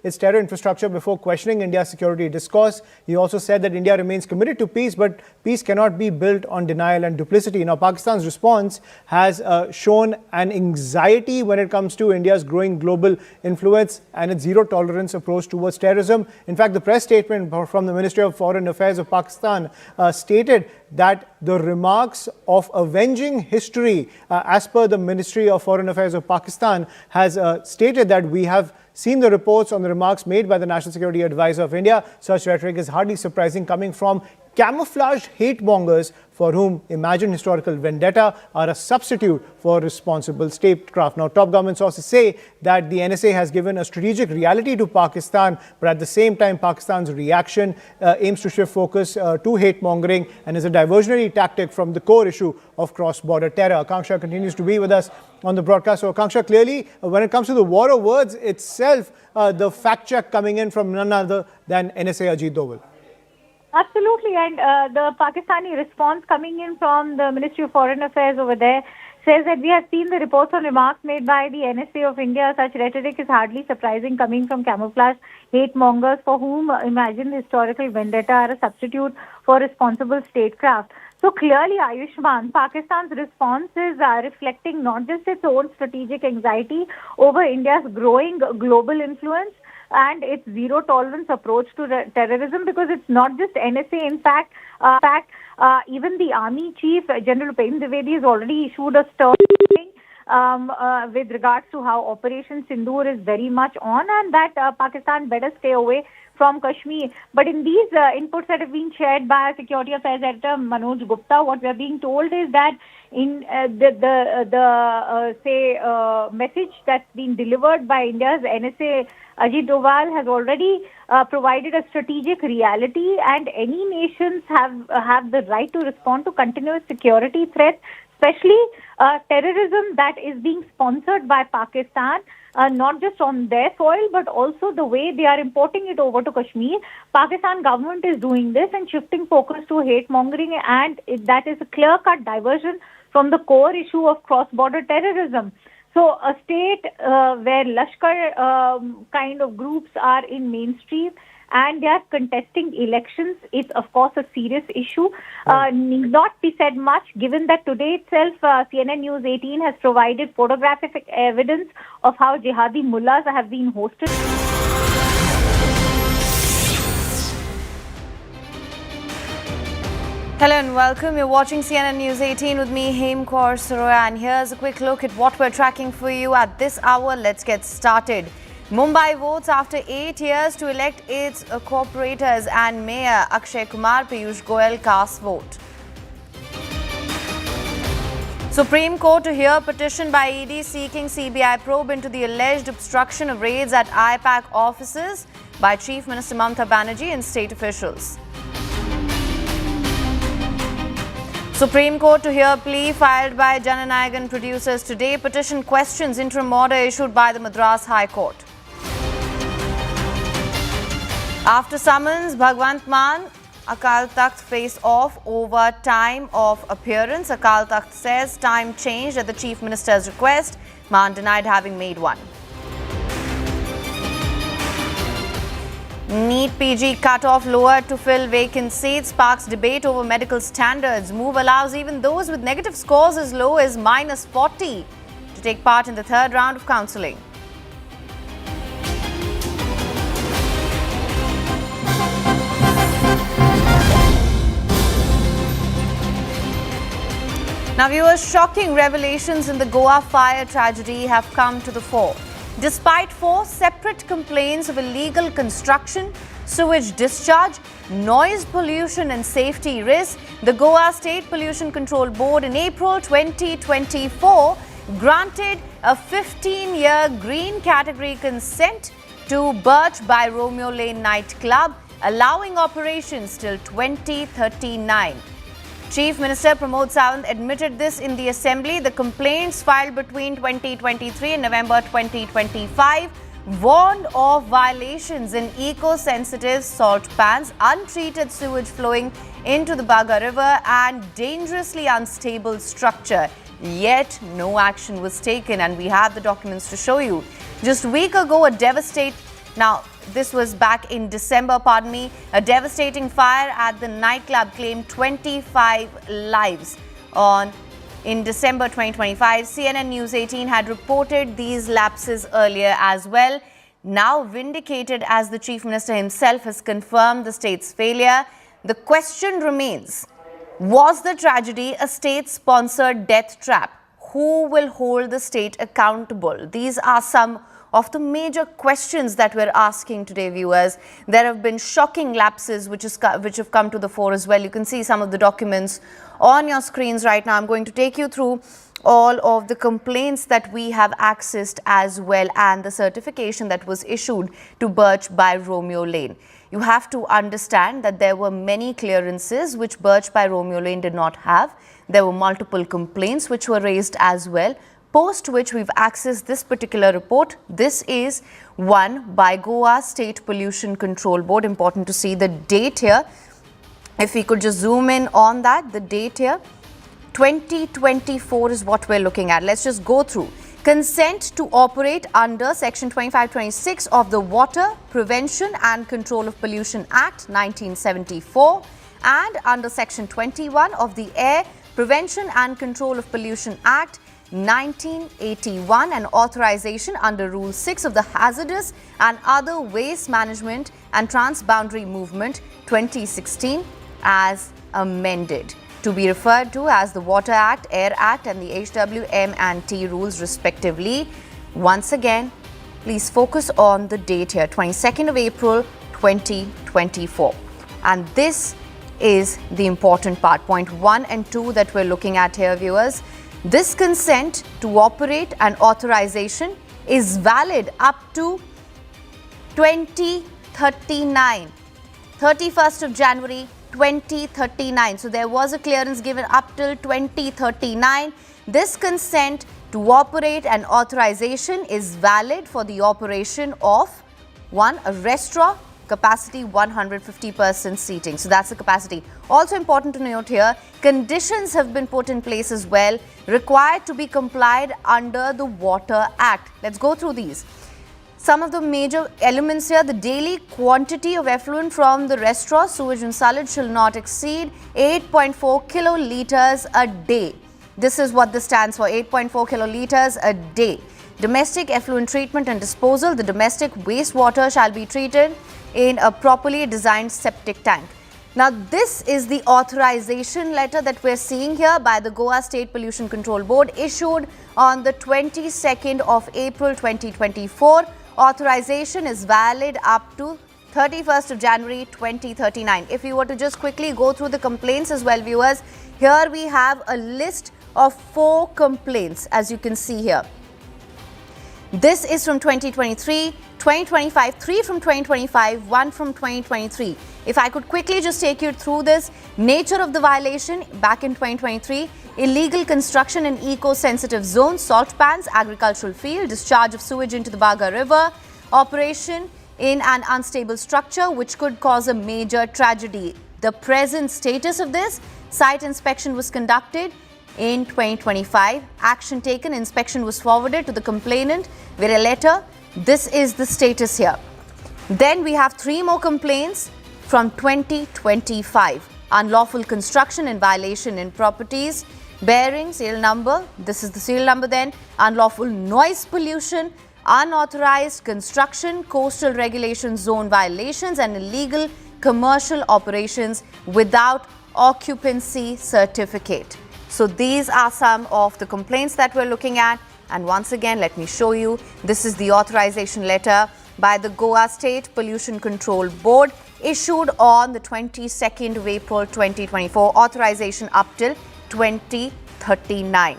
its terror infrastructure before questioning India's security discourse. He also said that India remains committed to peace, but peace cannot be built on denial and duplicity. Now, Pakistan's response has shown an anxiety when it comes to India's growing global influence and its zero-tolerance approach towards terrorism. In fact, the press statement from the Ministry of Foreign Affairs of Pakistan stated that the remarks of avenging history, as per the Ministry of Foreign Affairs of Pakistan, has stated that we have seen the reports on the remarks made by the National Security Advisor of India. Such rhetoric is hardly surprising, coming from camouflaged hate-mongers for whom imagined historical vendetta are a substitute for responsible statecraft. Now, top government sources say that the NSA has given a strategic reality to Pakistan, but at the same time, Pakistan's reaction aims to shift focus to hate-mongering and is a diversionary tactic from the core issue of cross-border terror. Akanksha continues to be with us on the broadcast. So, Akanksha, clearly, when it comes to the war of words itself, the fact check coming in from none other than NSA Ajit Doval. Absolutely, and the Pakistani response coming in from the Ministry of Foreign Affairs over there says that we have seen the reports on remarks made by the NSA of India. Such rhetoric is hardly surprising, coming from camouflaged hate mongers for whom imagined historical vendetta are a substitute for responsible statecraft. So clearly, Ayushman, Pakistan's response is reflecting not just its own strategic anxiety over India's growing global influence and its zero-tolerance approach to terrorism, because it's not just NSA. In fact, even the Army Chief, General Upen Dwivedi, has already issued a stern warning with regards to how Operation Sindoor is very much on, and that Pakistan better stay away from Kashmir. But in these inputs that have been shared by Security Affairs Editor Manoj Gupta, what we are being told is that in message that's been delivered by India's NSA Ajit Doval has already provided a strategic reality, and any nations have the right to respond to continuous security threats, especially terrorism that is being sponsored by Pakistan, not just on their soil, but also the way they are importing it over to Kashmir. Pakistan government is doing this and shifting focus to hate mongering, and that is a clear-cut diversion from the core issue of cross-border terrorism. So a state where Lashkar kind of groups are in mainstream and they are contesting elections, it's of course a serious issue. Need not be said much, given that today itself CNN News 18 has provided photographic evidence of how jihadi mullahs have been hosted. Hello and welcome. You're watching CNN News 18 with me, Hem Kaur Saroya, and here's a quick look at what we're tracking for you at this hour. Let's get started. Mumbai votes after 8 years to elect its corporators, and Mayor Akshay Kumar Piyush Goyal casts vote. Supreme Court to hear petition by ED seeking CBI probe into the alleged obstruction of raids at IPAC offices by Chief Minister Mamata Banerjee and state officials. Supreme Court to hear plea filed by Jana Nayagan producers today. Petition questions interim order issued by the Madras High Court. After summons, Bhagwant Mann, Akal Takht face off over time of appearance. Akal Takht says time changed at the Chief Minister's request. Mann denied having made one. NEET PG cut-off lowered to fill vacant seats sparks debate over medical standards. Move allows even those with negative scores as low as -40 to take part in the third round of counselling. Now, viewers, shocking revelations in the Goa fire tragedy have come to the fore. Despite 4 separate complaints of illegal construction, sewage discharge, noise pollution and safety risks, the Goa State Pollution Control Board in April 2024 granted a 15-year green category consent to Birch by Romeo Lane nightclub, allowing operations till 2039. Chief Minister Pramod Sawant admitted this in the Assembly. The complaints filed between 2023 and November 2025 warned of violations in eco-sensitive salt pans, untreated sewage flowing into the Baga River and dangerously unstable structure. Yet no action was taken, and we have the documents to show you. Just a week ago, a devastating Now, this was back in December, pardon me. A devastating fire at the nightclub claimed 25 lives in December 2025. CNN News 18 had reported these lapses earlier as well. Now vindicated as the Chief Minister himself has confirmed the state's failure. The question remains, was the tragedy a state-sponsored death trap? Who will hold the state accountable? These are some of the major questions that we're asking today, viewers. There have been shocking lapses which have come to the fore as well. You can see some of the documents on your screens right now. I'm going to take you through all of the complaints that we have accessed as well and the certification that was issued to Birch by Romeo Lane. You have to understand that there were many clearances which Birch by Romeo Lane did not have. There were multiple complaints which were raised as well, post which we've accessed this particular report. This is one by Goa State Pollution Control Board. Important to see the date here. If we could just zoom in on that, the date here, 2024 is what we're looking at. Let's just go through. Consent to operate under Section 2526 of the Water Prevention and Control of Pollution Act 1974 and under Section 21 of the Air Prevention and Control of Pollution Act 1981 and authorization under Rule 6 of the Hazardous and Other Waste Management and Transboundary Movement 2016 as amended, to be referred to as the Water Act, Air Act and the HWM&T rules respectively. Once again, please focus on the date here, 22nd of April 2024. And this is the important part, point 1 and 2 that we're looking at here, viewers. This consent to operate and authorization is valid up to 2039, 31st of January 2039. So there was a clearance given up till 2039. This consent to operate and authorization is valid for the operation of a restaurant, capacity 150% seating. So that's the capacity. Also important to note here, conditions have been put in place as well, required to be complied under the Water Act. Let's go through these. Some of the major elements here, the daily quantity of effluent from the restaurant, sewage and solids shall not exceed 8.4 kiloliters a day. This is what this stands for, 8.4 kiloliters a day. Domestic effluent treatment and disposal, the domestic wastewater shall be treated in a properly designed septic tank. Now, this is the authorization letter that we're seeing here by the Goa State Pollution Control Board, issued on the 22nd of April 2024. Authorization is valid up to 31st of January 2039. If you were to just quickly go through the complaints as well, viewers, here we have a list of 4 complaints, as you can see here. This is from 2023, 2025, 3 from 2025, 1 from 2023. If I could quickly just take you through this, nature of the violation back in 2023, illegal construction in eco-sensitive zones, salt pans, agricultural field, discharge of sewage into the Baga River, operation in an unstable structure which could cause a major tragedy. The present status of this, site inspection was conducted in 2025. Action taken, inspection was forwarded to the complainant with a letter. This is the status here. Then we have 3 more complaints from 2025. Unlawful construction in violation in properties, bearing, serial number. This is the serial number then. Unlawful noise pollution, unauthorized construction, coastal regulation zone violations and illegal commercial operations without occupancy certificate. So these are some of the complaints that we're looking at. And once again, let me show you. This is the authorization letter by the Goa State Pollution Control Board, issued on the 22nd of April 2024. Authorization up till 2039.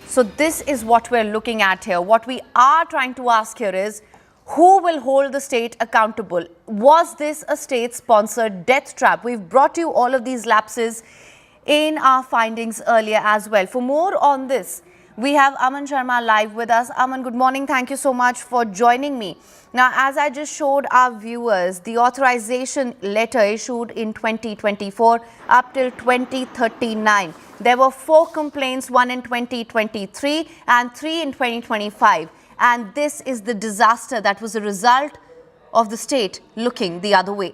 So this is what we're looking at here. What we are trying to ask here is, who will hold the state accountable? Was this a state-sponsored death trap? We've brought you all of these lapses in our findings earlier as well. For more on this, we have Aman Sharma live with us. Aman, good morning. Thank you so much for joining me. Now, as I just showed our viewers, the authorization letter issued in 2024 up till 2039. There were 4 complaints, 1 in 2023 and 3 in 2025. And this is the disaster that was a result of the state looking the other way?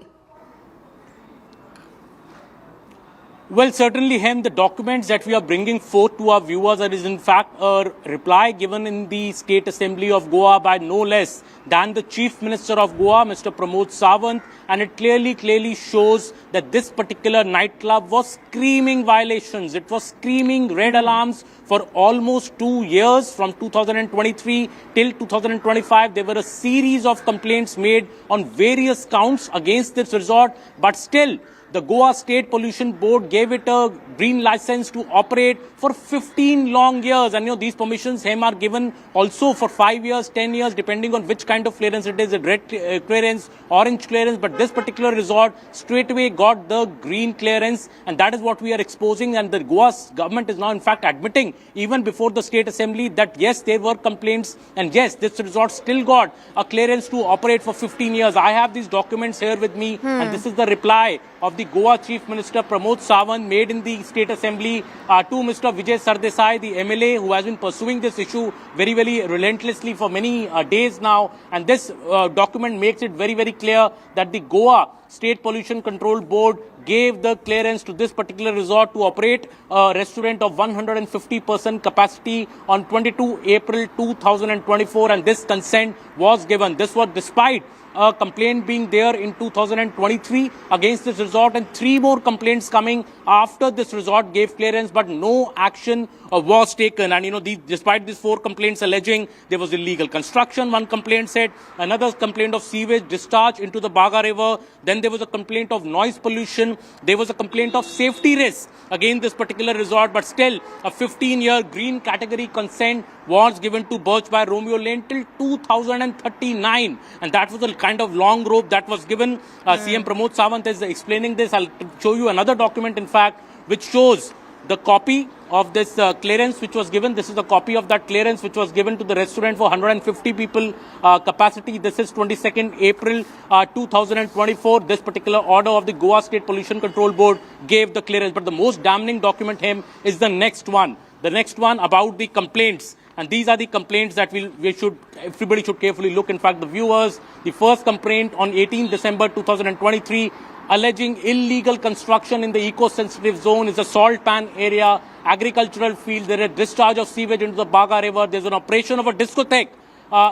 Well, certainly, the documents that we are bringing forth to our viewers is in fact a reply given in the State Assembly of Goa by no less than the Chief Minister of Goa, Mr. Pramod Sawant, and it clearly shows that this particular nightclub was screaming violations. It was screaming red alarms for almost 2 years, from 2023 till 2025. There were a series of complaints made on various counts against this resort, but still, the Goa State Pollution Board gave it a green license to operate for 15 long years. And these permissions are given also for 5 years, 10 years, depending on which kind of clearance it is, a red clearance, orange clearance. But this particular resort straight away got the green clearance. And that is what we are exposing. And the Goa government is now in fact admitting, even before the State Assembly, that yes, there were complaints. And yes, this resort still got a clearance to operate for 15 years. I have these documents here with me. And this is the reply of the Goa Chief Minister Pramod Sawant made in the State Assembly to Mr. Vijay Sardesai, the MLA, who has been pursuing this issue very relentlessly for many days now. And this document makes it very clear that the Goa State Pollution Control Board gave the clearance to this particular resort to operate a restaurant of 150% capacity on 22 April 2024, and this consent was given. This was despite a complaint being there in 2023 against this resort and 3 more complaints coming after this resort gave clearance, but no action was taken. And despite these 4 complaints alleging there was illegal construction, one complaint said, another complaint of sewage discharge into the Baga River, then there was a complaint of noise pollution, there was a complaint of safety risks against this particular resort, but still a 15-year green category consent was given to Birch by Romeo Lane till 2039, and that was a kind of long rope that was given. CM Pramod Sawant is explaining this. I'll show you another document, in fact, which shows the copy of this clearance which was given. This is the copy of that clearance which was given to the restaurant for 150 people capacity. This is 22nd April 2024. This particular order of the Goa State Pollution Control Board gave the clearance. But the most damning document is the next one. The next one about the complaints. And these are the complaints that everybody should carefully look. In fact, the viewers, the first complaint on 18 December 2023, alleging illegal construction in the eco-sensitive zone is a salt pan area, agricultural field. There is discharge of sewage into the Baga River. There's an operation of a discotheque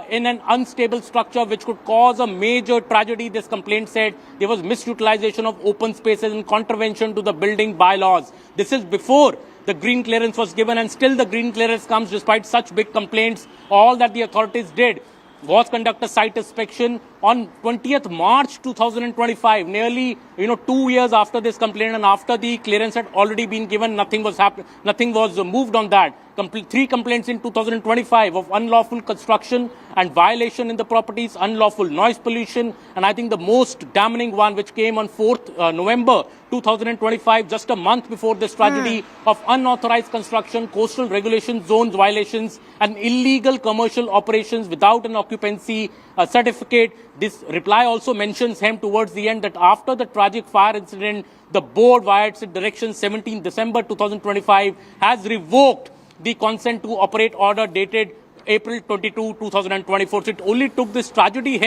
in an unstable structure which could cause a major tragedy. This complaint said there was misutilization of open spaces and contravention to the building bylaws. This is before the green clearance was given, and still the green clearance comes despite such big complaints. All that the authorities did was conduct a site inspection on 20th March 2025, nearly 2 years after this complaint and after the clearance had already been given. Nothing was moved on that. 3 complaints in 2025 of unlawful construction and violation in the properties, unlawful noise pollution, and I think the most damning one which came on 4th November 2025, just a month before this tragedy, of unauthorized construction, coastal regulation zones violations, and illegal commercial operations without an occupancy certificate. This reply also mentions him towards the end that after the tragic fire incident, the board, via its direction 17 December 2025, has revoked the consent to operate order dated April 22, 2024. So it only took this tragedy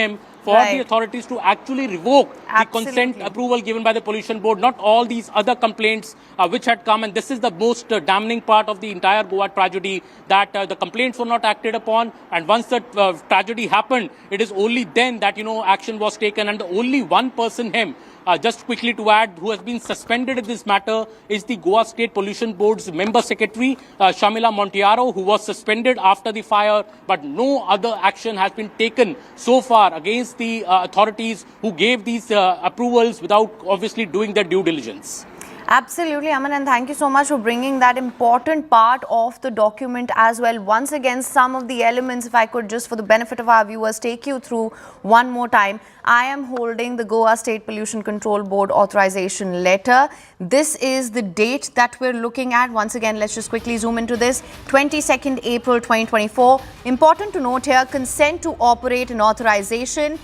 for the authorities to actually revoke the consent approval given by the pollution board, not all these other complaints which had come. And this is the most damning part of the entire Goa tragedy, that the complaints were not acted upon. And once the tragedy happened, it is only then that, action was taken. And the only one person, just quickly to add, who has been suspended in this matter is the Goa State Pollution Board's member secretary, Shamila Montiaro, who was suspended after the fire, but no other action has been taken so far against the authorities who gave these approvals without obviously doing their due diligence. Absolutely, Aman, and thank you so much for bringing that important part of the document as well. Once again, some of the elements, if I could just for the benefit of our viewers take you through one more time. I am holding the Goa State Pollution Control Board authorization letter. This is the date that we're looking at. Once again, let's just quickly zoom into this. 22nd April 2024. Important to note here, consent to operate and authorization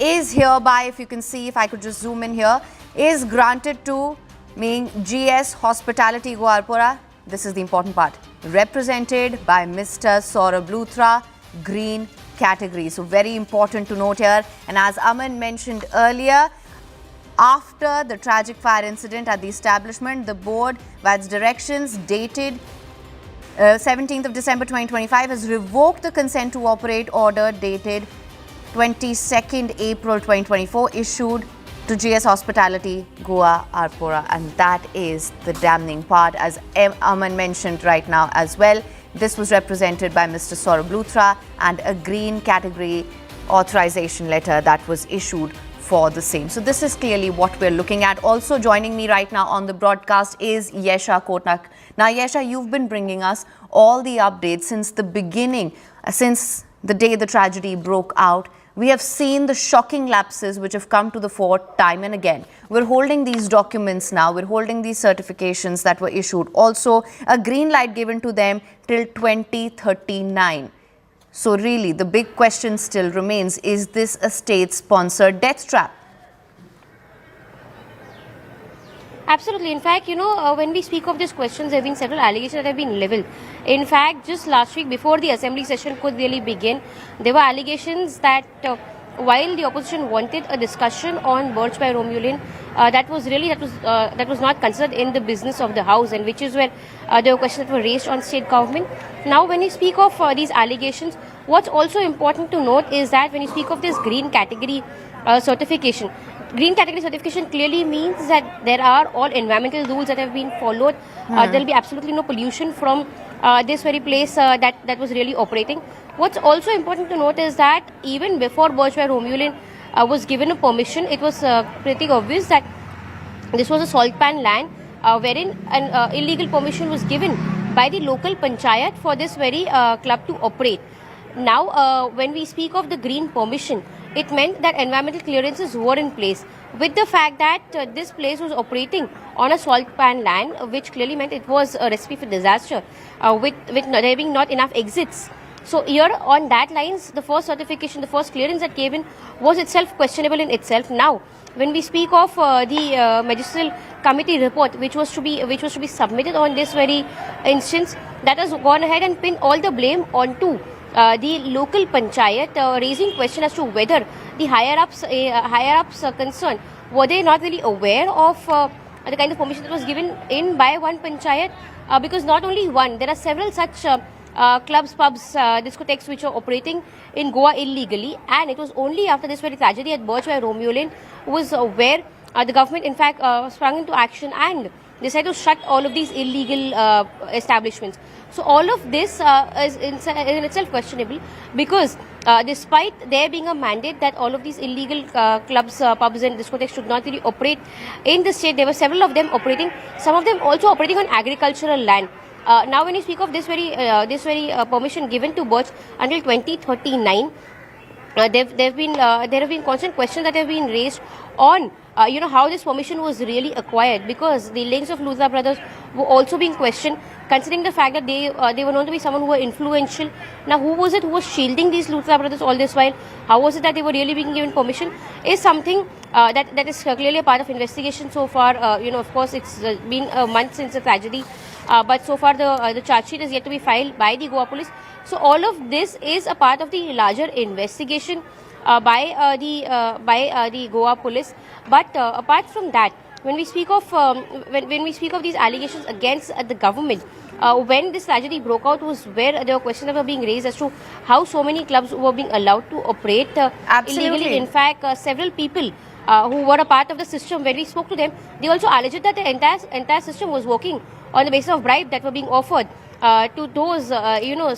is hereby, if you can see, if I could just zoom in here, is granted to GS Hospitality Goalpura. This is the important part. Represented by Mr. Saurabh Luthra, Green category. So very important to note here. And as Aman mentioned earlier, after the tragic fire incident at the establishment, the board, by its directions dated 17th of December 2025, has revoked the consent to operate order dated 22nd April 2024 issued to GS Hospitality, Goa, Arpora. And that is the damning part, as Aman mentioned right now as well. This was represented by Mr. Saurabh Luthra, and a green category authorization letter that was issued for the same. So this is clearly what we're looking at. Also joining me right now on the broadcast is Yesha Kotnak. Now Yesha, you've been bringing us all the updates since the beginning, since the day the tragedy broke out. We have seen the shocking lapses which have come to the fore time and again. We're holding these documents now. We're holding these certifications that were issued. Also, a green light given to them till 2039. So really, the big question still remains, is this a state-sponsored death trap? Absolutely. In fact, when we speak of these questions, there have been several allegations that have been leveled. In fact, just last week, before the assembly session could really begin, there were allegations that while the opposition wanted a discussion on births by Romulan, that was not considered in the business of the House, and which is where there were questions that were raised on state government. Now, when you speak of these allegations, what's also important to note is that when you speak of this green category certification, green category certification clearly means that there are all environmental rules that have been followed. There will be absolutely no pollution from this very place that was really operating. What's also important to note is that even before Birch by Romulan was given a permission, it was pretty obvious that this was a salt pan land wherein an illegal permission was given by the local panchayat for this very club to operate. Now, when we speak of the green permission, it meant that environmental clearances were in place, with the fact that this place was operating on a salt pan land, which clearly meant it was a recipe for disaster, with there being not enough exits. So here on that lines, the first certification, the first clearance that came in was itself questionable in itself. Now, when we speak of the magisterial committee report, which was to be submitted on this very instance, that has gone ahead and pinned all the blame onto the local panchayat, raising question as to whether the higher ups concerned, were they not really aware of the kind of permission that was given in by one panchayat, because not only one, there are several such clubs, pubs, discotheques which are operating in Goa illegally, and it was only after this very tragedy at Birch by Romulan was where the government in fact sprung into action and decided to shut all of these illegal establishments. So all of this is in itself questionable, because despite there being a mandate that all of these illegal clubs, pubs and discotheques should not really operate in the state, there were several of them operating, some of them also operating on agricultural land. Now when you speak of this very permission given to Birch until 2039, there have been constant questions that have been raised on how this permission was really acquired, because the links of Luthra brothers were also being questioned, considering the fact that they were known to be someone who were influential. Now, who was it who was shielding these Luthra brothers all this while? How was it that they were really being given permission? Is something that is clearly a part of investigation so far. Of course, it's been a month since the tragedy, but so far the charge sheet is yet to be filed by the Goa police. So all of this is a part of the larger investigation by the Goa police. But apart from that, when we speak of these allegations against the government, when this tragedy broke out was where there were questions that were being raised as to how so many clubs were being allowed to operate illegally. In fact, several people who were a part of the system, when we spoke to them, they also alleged that the entire system was working on the basis of bribes that were being offered to those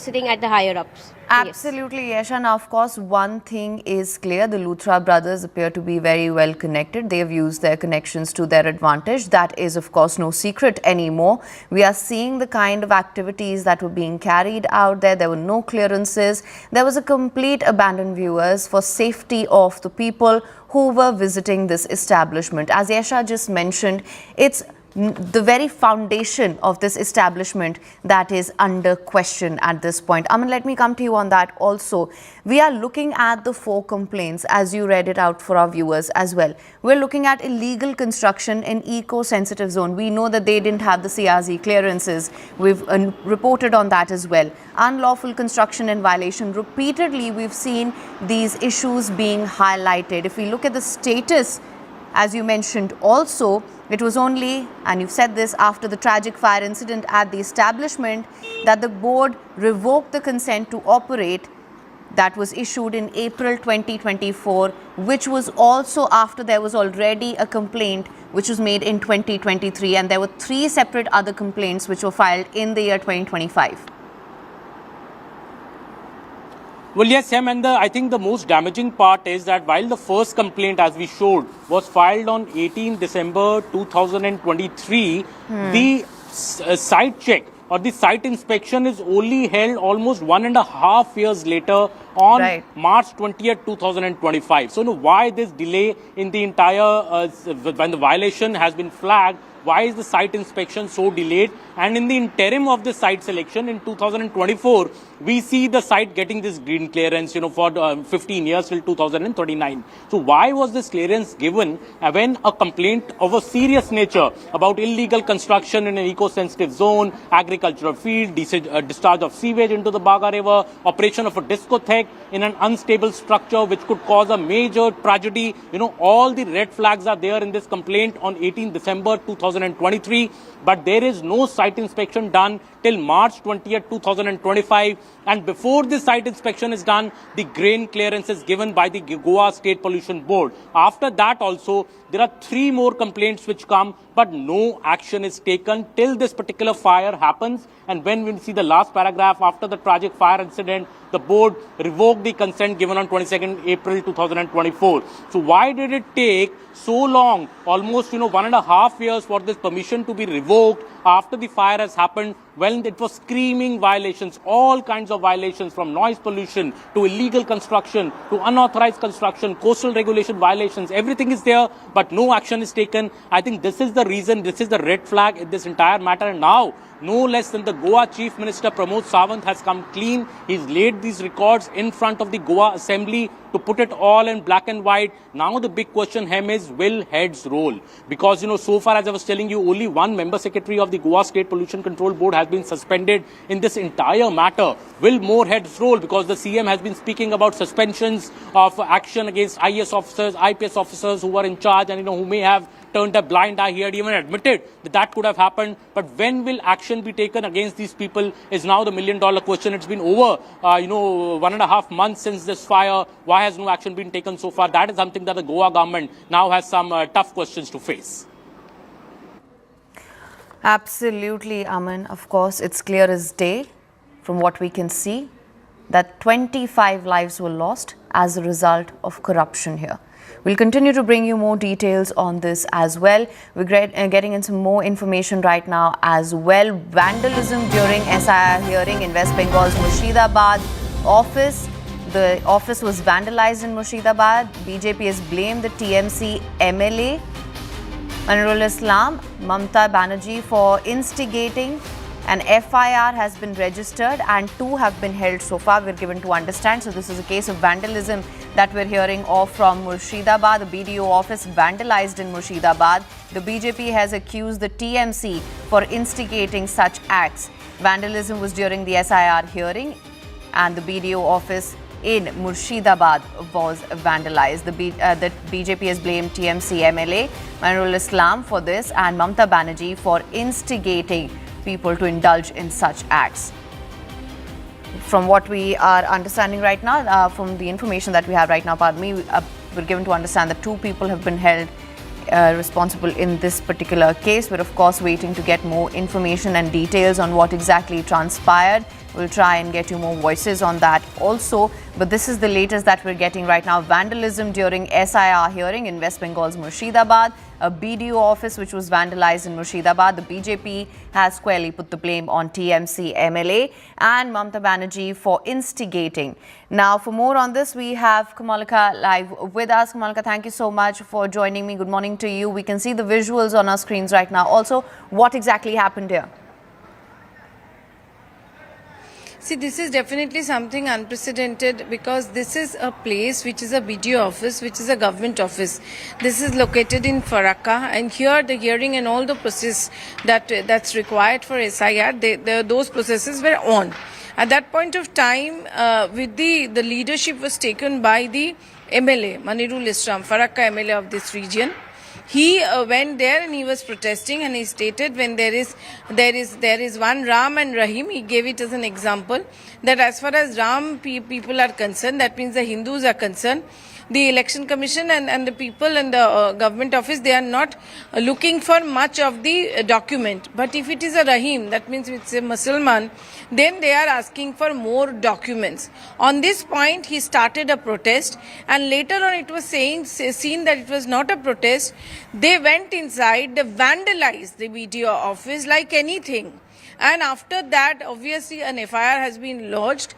sitting at the higher ups. Absolutely, yes. Yesha. Now, of course, one thing is clear. The Luthra brothers appear to be very well connected. They have used their connections to their advantage. That is, of course, no secret anymore. We are seeing the kind of activities that were being carried out there. There were no clearances. There was a complete abandon viewers for safety of the people who were visiting this establishment. As Yesha just mentioned, it's the very foundation of this establishment that is under question at this point. Aman, let me come to you on that also. We are looking at the 4 complaints as you read it out for our viewers as well. We're looking at illegal construction in eco-sensitive zone. We know that they didn't have the CRZ clearances. We've reported on that as well. Unlawful construction in violation. Repeatedly, we've seen these issues being highlighted. If we look at the status, as you mentioned also, it was only, and you've said this, after the tragic fire incident at the establishment that the board revoked the consent to operate that was issued in April 2024, which was also after there was already a complaint which was made in 2023, and there were 3 separate other complaints which were filed in the year 2025. Well, yes, Sam, and I think the most damaging part is that while the first complaint, as we showed, was filed on 18 December 2023, the site check or the site inspection is only held almost 1.5 years later on March 20th, 2025. So, why this delay in the entire, when the violation has been flagged, why is the site inspection so delayed? And in the interim of the site selection in 2024, we see the site getting this green clearance, for 15 years till 2039. So why was this clearance given when a complaint of a serious nature about illegal construction in an eco-sensitive zone, agricultural field, discharge of sewage into the Baga River, operation of a discotheque in an unstable structure which could cause a major tragedy? All the red flags are there in this complaint on 18 December 2023, but there is no site inspection done till March 20th, 2025. And before this site inspection is done, the grain clearance is given by the Goa State Pollution Board. After that also, there are 3 more complaints which come, but no action is taken till this particular fire happens. And when we see the last paragraph, after the tragic fire incident, the board revoked the consent given on 22nd April 2024. So why did it take so long, almost 1.5 years, for this permission to be revoked after the fire has happened, when it was screaming violations, all kinds of violations, from noise pollution to illegal construction to unauthorized construction, coastal regulation violations, everything is there, but no action is taken. I think this is the reason, this is the red flag in this entire matter. And now, no less than the Goa Chief Minister Pramod Sawant has come clean. He's laid these records in front of the Goa Assembly to put it all in black and white. Now the big question here is, will heads roll? Because, so far, as I was telling you, only one member secretary of the Goa State Pollution Control Board has been suspended in this entire matter. Will more heads roll? Because the CM has been speaking about suspensions of action against IAS officers, IPS officers who were in charge and, who may have turned a blind eye. He had even admitted that that could have happened. But when will action be taken against these people is now the million-dollar question. It's been over, 1.5 months since this fire. Why has no action been taken so far? That is something that the Goa government now has some tough questions to face. Absolutely, Aman. Of course, it's clear as day from what we can see that 25 lives were lost as a result of corruption here. We'll continue to bring you more details on this as well. We're getting in some more information right now as well. Vandalism during SIR hearing in West Bengal's Murshidabad office. The office was vandalized in Murshidabad. BJP has blamed the TMC MLA, Manirul Islam, Mamata Banerjee, for instigating. An FIR has been registered and 2 have been held so far, we're given to understand. So this is a case of vandalism that we're hearing of from Murshidabad. The BDO office vandalized in Murshidabad. The BJP has accused the TMC for instigating such acts. Vandalism was during the SIR hearing and the BDO office in Murshidabad was vandalized. The BJP has blamed TMC MLA Manirul Islam for this and Mamata Banerjee for instigating people to indulge in such acts. From what we are understanding right now, from the information that we have right now, we're given to understand that 2 people have been held responsible in this particular case. We're of course waiting to get more information and details on what exactly transpired. We'll try and get you more voices on that also. But this is the latest that we're getting right now. Vandalism during SIR hearing in West Bengal's Murshidabad. A BDO office which was vandalized in Murshidabad. The BJP has squarely put the blame on TMC MLA and Mamata Banerjee for instigating. Now, for more on this, we have Kamalika live with us. Kamalika, thank you so much for joining me. Good morning to you. We can see the visuals on our screens right now. Also, what exactly happened here? See, this is definitely something unprecedented because this is a place which is a BDO office, which is a government office. This is located in Farakka, and here the hearing and all the process that's required for SIR, those processes were on. At that point of time, with the leadership was taken by the MLA, Manirul Islam, Farakka MLA of this region. He went there and he was protesting, and he stated when there is one Ram and Rahim, he gave it as an example that as far as Ram people are concerned, that means the Hindus are concerned, the election commission and the people and the government office, they are not looking for much of the document. But if it is a Rahim, that means it's a Muslim, then they are asking for more documents. On this point, he started a protest, and later on it was seen that it was not a protest. They went inside, they vandalized the BDO office like anything. And after that, obviously, an FIR has been lodged.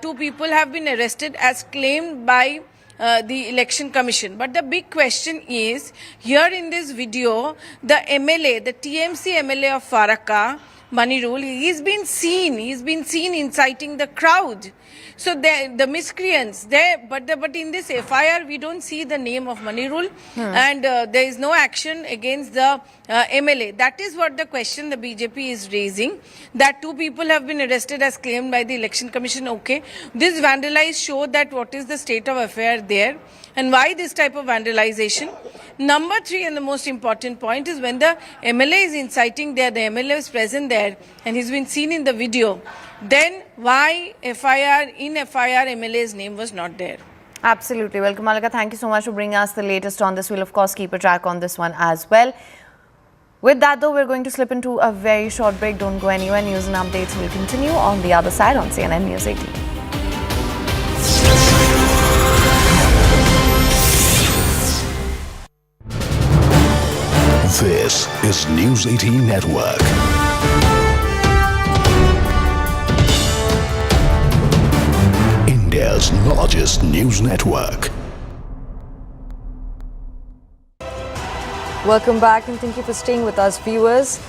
2 people have been arrested as claimed by the election commission. But the big question is, here in this video, the MLA, the TMC MLA of Farakka, Manirul, he's been seen inciting the crowd. So the miscreants there, but in this FIR we don't see the name of Manirul, and there is no action against the MLA. That is what the question the BJP is raising. That 2 people have been arrested as claimed by the election commission. Okay, this vandalized show that what is the state of affair there, and why this type of vandalization. Number 3, and the most important point, is when the MLA is inciting there, the MLA is present there, and he's been seen in the video, then why FIR MLA's name was not there? Absolutely. Well, Kamalika, thank you so much for bringing us the latest on this. We'll, of course, keep a track on this one as well. With that, though, we're going to slip into a very short break. Don't go anywhere. News and updates will continue on the other side on CNN News 18. This is News 18 Network. India's largest news network. Welcome back and thank you for staying with us, viewers.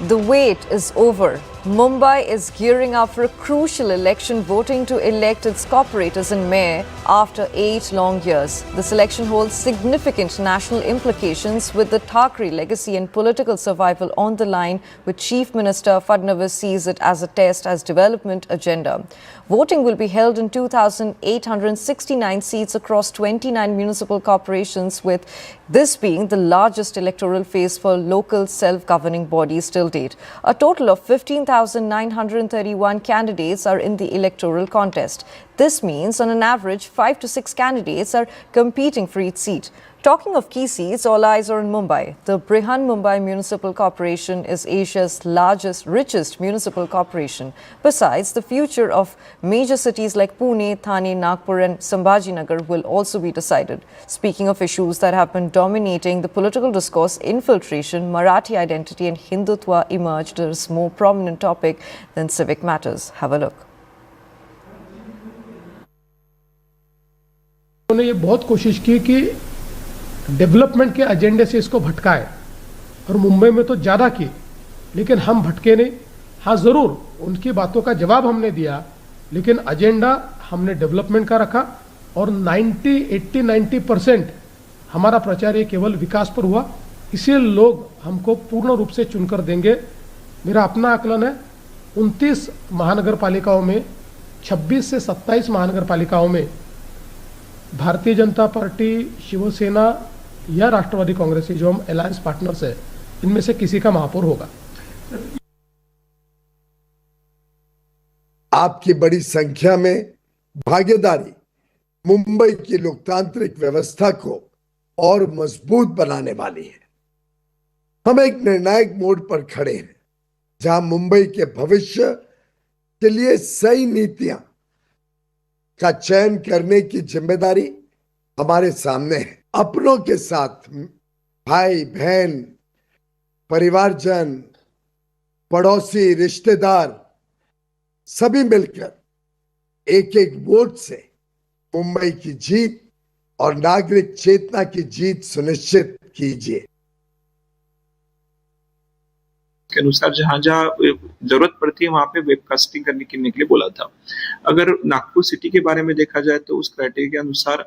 The wait is over. Mumbai is gearing up for a crucial election, voting to elect its corporators and mayor after 8 long years. This election holds significant national implications, with the Thackeray legacy and political survival on the line, with Chief Minister Fadnavis sees it as a test as development agenda. Voting will be held in 2,869 seats across 29 municipal corporations, with this being the largest electoral phase for local self-governing bodies till date. A total of 15,931 candidates are in the electoral contest. This means, on an average, 5 to 6 candidates are competing for each seat. Talking of key seats, all eyes are on Mumbai. The Brihan Mumbai Municipal Corporation is Asia's largest, richest municipal corporation. Besides, the future of major cities like Pune, Thane, Nagpur and Sambhajinagar will also be decided. Speaking of issues that have been dominating the political discourse, infiltration, Marathi identity and Hindutva emerged as more prominent topic than civic matters. Have a look. उन्होंने ये बहुत कोशिश की कि development के एजेंडे से इसको भटकाए, और मुंबई में तो ज़्यादा की, लेकिन हम भटके नहीं। हाँ, ज़रूर उनकी बातों का जवाब हमने दिया, लेकिन एजेंडा हमने डेवलपमेंट का रखा, और 80-90% हमारा प्रचार ये केवल विकास पर हुआ। इसलिए लोग हमको पूर्ण रूप से चुनकर देंगे। मेरा अपना आकलन है, 29 महानगर पालिकाओं में, 26 से 27 महानगर पालिकाओं में भारतीय जनता पार्टी, शिवसेना या राष्ट्रवादी कांग्रेस, जो हम अलायंस पार्टनर्स है, इनमें से किसी का महापौर होगा। आपकी बड़ी संख्या में भागीदारी मुंबई की लोकतांत्रिक व्यवस्था को और मजबूत बनाने वाली है। हम एक निर्णायक मोड़ पर खड़े हैं, जहां मुंबई के भविष्य के लिए सही नीतियां का चयन करने की जिम्मेदारी हमारे सामने है। अपनों के साथ भाई बहन, परिवारजन, पड़ोसी, रिश्तेदार सभी मिलकर एक एक वोट से मुंबई की जीत और नागरिक चेतना की जीत सुनिश्चित कीजिए। के अनुसार जहां जहां जरूरत पड़ती है वहां पे वेबकास्टिंग करने के लिए बोला था। अगर नागपुर सिटी के बारे में देखा जाए तो उस क्राइटेरिया के अनुसार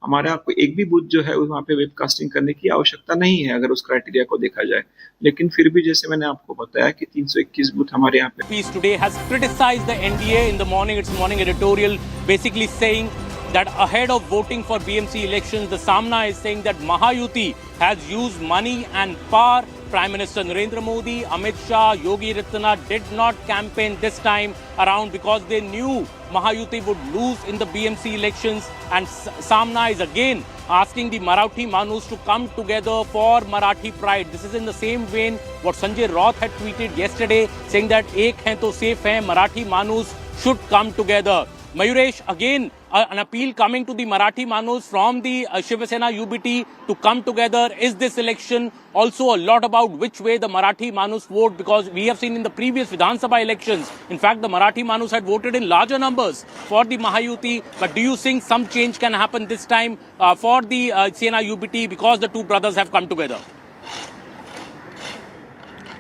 हमारा एक भी बूथ जो है वहां पे वेबकास्टिंग करने की आवश्यकता नहीं है अगर उस क्राइटेरिया को देखा जाए। लेकिन फिर भी जैसे मैंने आपको बताया कि 321 बूथ हमारे यहाँ पे। Peace today has criticized the NDA in the morning, its morning editorial, basically saying that ahead of voting for BMC elections, the Samna is saying that Mahayuti has used money and power. Prime Minister Narendra Modi, Amit Shah, Yogi Adityanath did not campaign this time around because they knew Mahayuti would lose in the BMC elections, and Samna is again asking the Marathi Manus to come together for Marathi pride. This is in the same vein what Sanjay Roth had tweeted yesterday, saying that ek hain to safe hai, Marathi Manus should come together. Mayuresh, again an appeal coming to the Marathi Manus from the Shiv Sena UBT to come together. Is this election also a lot about which way the Marathi Manus vote? Because we have seen in the previous Vidhan Sabha elections, in fact, the Marathi Manus had voted in larger numbers for the Mahayuti. But do you think some change can happen this time for the Sena UBT because the two brothers have come together?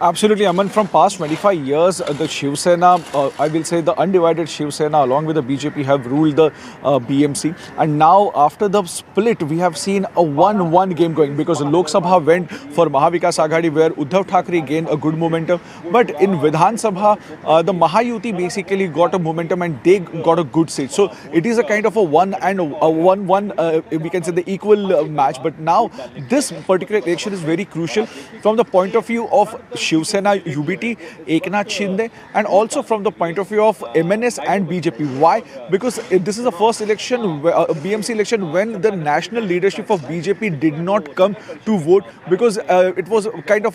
Absolutely, Aman. From past 25 years, the Shiv Sena, I will say the undivided Shiv Sena along with the BJP have ruled the BMC. And now after the split, we have seen a 1-1 game going because Lok Sabha went for Mahavikas Aghadi where Uddhav Thackeray gained a good momentum. But in Vidhan Sabha, the Mahayuti basically got a momentum and they got a good seat. So it is a kind of a 1-1, we can say the equal match. But now this particular election is very crucial from the point of view of Shiv Sena UBT, Eknath Shinde, and also from the point of view of MNS and BJP. Why? Because this is the first election, BMC election, when the national leadership of BJP did not come to vote because it was kind of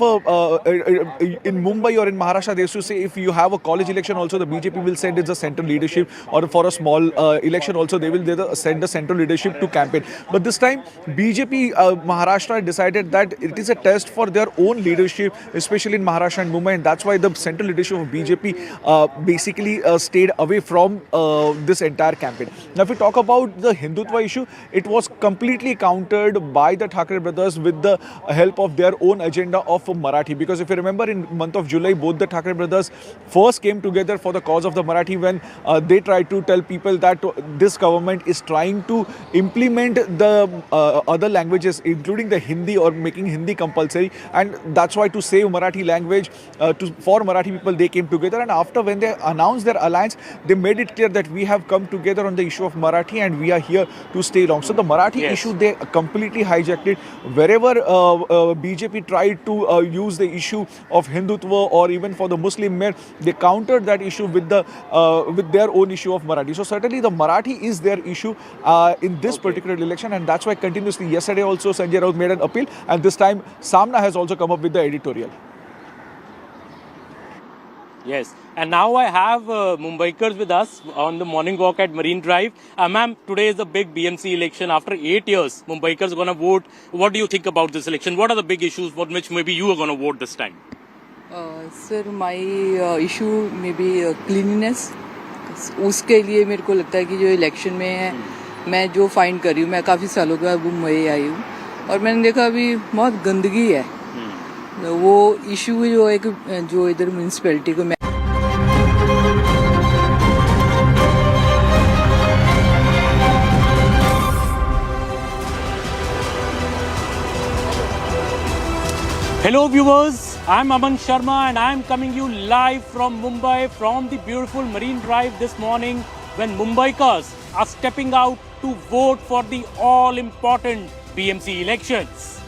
in Mumbai or in Maharashtra, they used to say if you have a college election also, the BJP will send its a central leadership, or for a small election also, they will send the central leadership to campaign. But this time, BJP Maharashtra decided that it is a test for their own leadership, especially in Maharashtra and Mumbai, and that's why the central leadership of BJP basically stayed away from this entire campaign. Now, if we talk about the Hindutva issue, it was completely countered by the Thackeray brothers with the help of their own agenda of Marathi. Because if you remember, in month of July, both the Thackeray brothers first came together for the cause of the Marathi when they tried to tell people that this government is trying to implement the other languages, including the Hindi, or making Hindi compulsory, and that's why to save Marathi language, for Marathi people, they came together. And after, when they announced their alliance, they made it clear that we have come together on the issue of Marathi and we are here to stay long. So the Marathi issue, they completely hijacked it. Wherever BJP tried to use the issue of Hindutva or even for the Muslim mayor, they countered that issue with their own issue of Marathi. So certainly the Marathi is their issue in this particular election, and that's why continuously, yesterday also Sanjay Roth made an appeal, and this time Samna has also come up with the editorial. Yes, and now I have Mumbaikers with us on the morning walk at Marine Drive. Ma'am, today is the big BMC election. After 8 years, Mumbaikers are going to vote. What do you think about this election? What are the big issues for which maybe you are going to vote this time? Sir, my issue may be cleanliness. उसके लिए मेरे को लगता है कि जो election में है, मैं जो फाइंड कर रही हूँ, मैं काफ़ी सालों के बाद मुंबई आई हूँ और मैंने देखा अभी बहुत गंदगी है. वो इशू जो एक जो इधर म्यूनिसिपैलिटी को Hello viewers, I'm Aman Sharma and I'm coming you live from Mumbai from the beautiful Marine Drive this morning when Mumbaikars are stepping out to vote for the all-important BMC elections.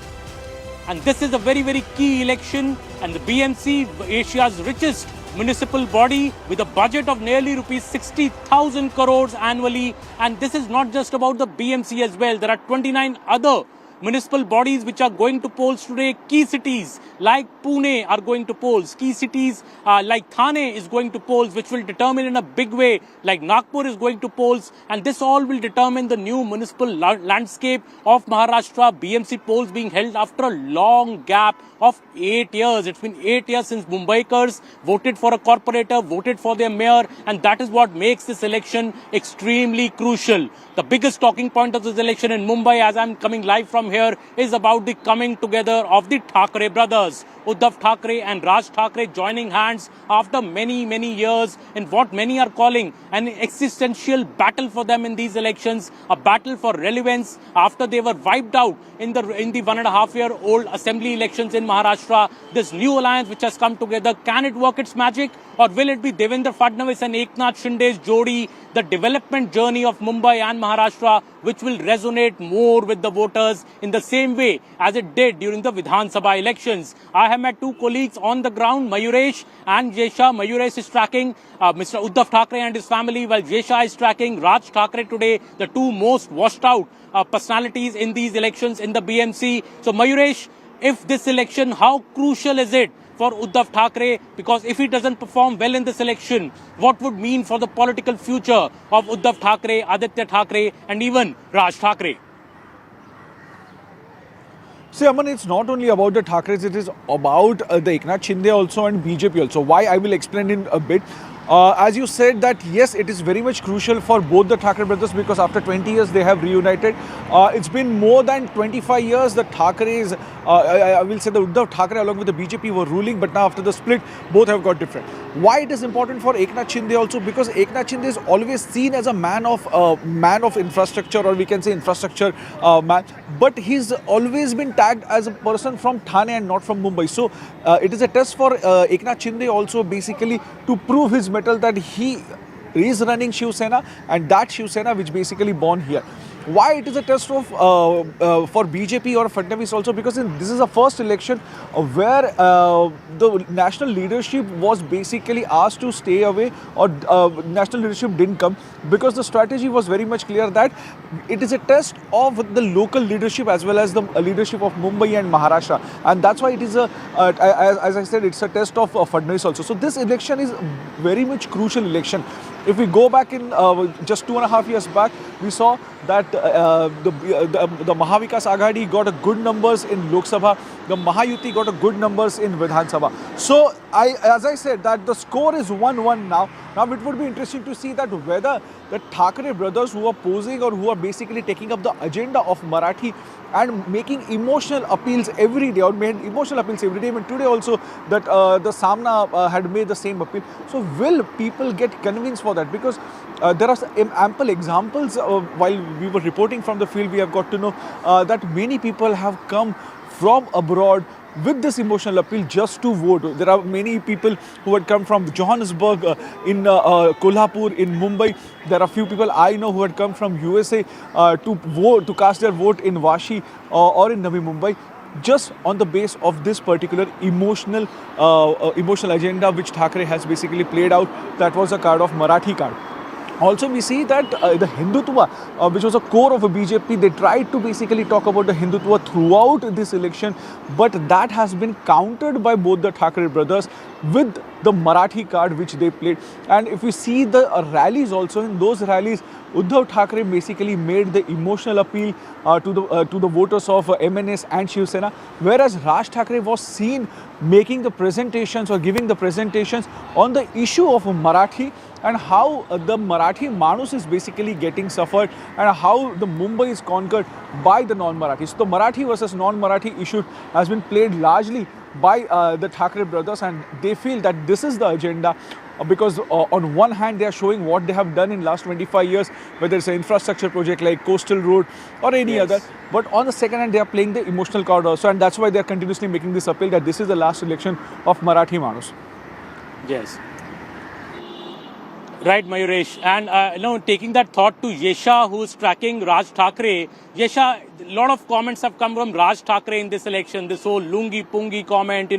And this is a very, very key election, and the BMC, Asia's richest municipal body with a budget of nearly rupees 60,000 crores annually. And this is not just about the BMC as well. There are 29 other municipal bodies which are going to polls today. Key cities like Pune are going to polls. Key cities like Thane is going to polls, which will determine in a big way, like Nagpur is going to polls. And this all will determine the new municipal landscape of Maharashtra. BMC polls being held after a long gap of 8 years. It's been 8 years since Mumbaikars voted for a corporator, voted for their mayor, and that is what makes this election extremely crucial. The biggest talking point of this election in Mumbai, as I'm coming live from here, is about the coming together of the Thackeray brothers. Uddhav Thackeray and Raj Thackeray joining hands after many years in what many are calling an existential battle for them in these elections, a battle for relevance after they were wiped out in the 1.5-year-old assembly elections in Maharashtra. This new alliance which has come together, can it work its magic, or will it be Devendra Fadnavis and Eknath Shinde's jodi, the development journey of Mumbai and Maharashtra, which will resonate more with the voters in the same way as it did during the Vidhan Sabha elections? I have met two colleagues on the ground, Mayuresh and Jesha. Mayuresh is tracking Mr. Uddhav Thackeray and his family, while Jesha is tracking Raj Thackeray today, the two most washed out personalities in these elections in the BMC. So Mayuresh, if this election, how crucial is it for Uddhav Thackeray? Because if he doesn't perform well in this election, what would mean for the political future of Uddhav Thackeray, Aditya Thackeray and even Raj Thackeray? See, Aman, it's not only about the Thackerays, it is about the Eknath Shinde also and BJP also. Why? I will explain in a bit. As you said that, yes, it is very much crucial for both the Thackeray brothers because after 20 years they have reunited. It's been more than 25 years the Thackerays, I will say the Uddhav Thackeray along with the BJP were ruling, but now after the split, both have got different. Why it is important for Eknath Shinde also? Because Eknath Shinde is always seen as a man of infrastructure, or we can say infrastructure man. But he's always been tagged as a person from Thane and not from Mumbai. So it is a test for Eknath Shinde also basically to prove his mettle that he is running Shiv Sena, and that Shiv Sena which basically born here. Why it is a test of for BJP or Fadnavis also? Because this is the first election where the national leadership was basically asked to stay away, or national leadership didn't come, because the strategy was very much clear that it is a test of the local leadership as well as the leadership of Mumbai and Maharashtra, and that's why it is a as I said, it's a test of Fadnavis also. So this election is very much crucial election. If we go back in just 2.5 years back, we saw that the Mahavikas Aghadi got a good numbers in Lok Sabha, the Mahayuti got a good numbers in Vidhan Sabha. So as I said that the score is 1-1 now. Now it would be interesting to see that whether the Thackeray brothers who are posing or who are basically taking up the agenda of Marathi and making emotional appeals every day, or made emotional appeals every day. Even today also that the Samna had made the same appeal. So will people get convinced for that? Because there are ample examples. While we were reporting from the field, we have got to know that many people have come from abroad with this emotional appeal just to vote. There are many people who had come from Johannesburg, in Kolhapur, in Mumbai. There are few people I know who had come from USA to vote, to cast their vote in Vashi or in Navi Mumbai, just on the base of this particular emotional agenda which Thackeray has basically played out. That was a card of Marathi card. Also, we see that the Hindutva, which was a core of a BJP, they tried to basically talk about the Hindutva throughout this election, but that has been countered by both the Thackeray brothers with the Marathi card which they played. And if we see the rallies also, in those rallies, Uddhav Thackeray basically made the emotional appeal to the voters of MNS and Shiv Sena, whereas Raj Thackeray was seen making the presentations or giving the presentations on the issue of Marathi and how the Marathi Manus is basically getting suffered and how the Mumbai is conquered by the non-Marathis. So the Marathi versus non-Marathi issue has been played largely by the Thackeray brothers, and they feel that this is the agenda. Because on one hand they are showing what they have done in last 25 years, whether it's an infrastructure project like Coastal Road or any other, but on the second hand they are playing the emotional card also, and that's why they are continuously making this appeal that this is the last election of Marathi Manus. Yes. Right, Mayuresh. And taking that thought to Yesha, who is tracking Raj Thackeray. Yesha, a lot of comments have come from Raj Thackeray in this election. This whole lungi pungi comment,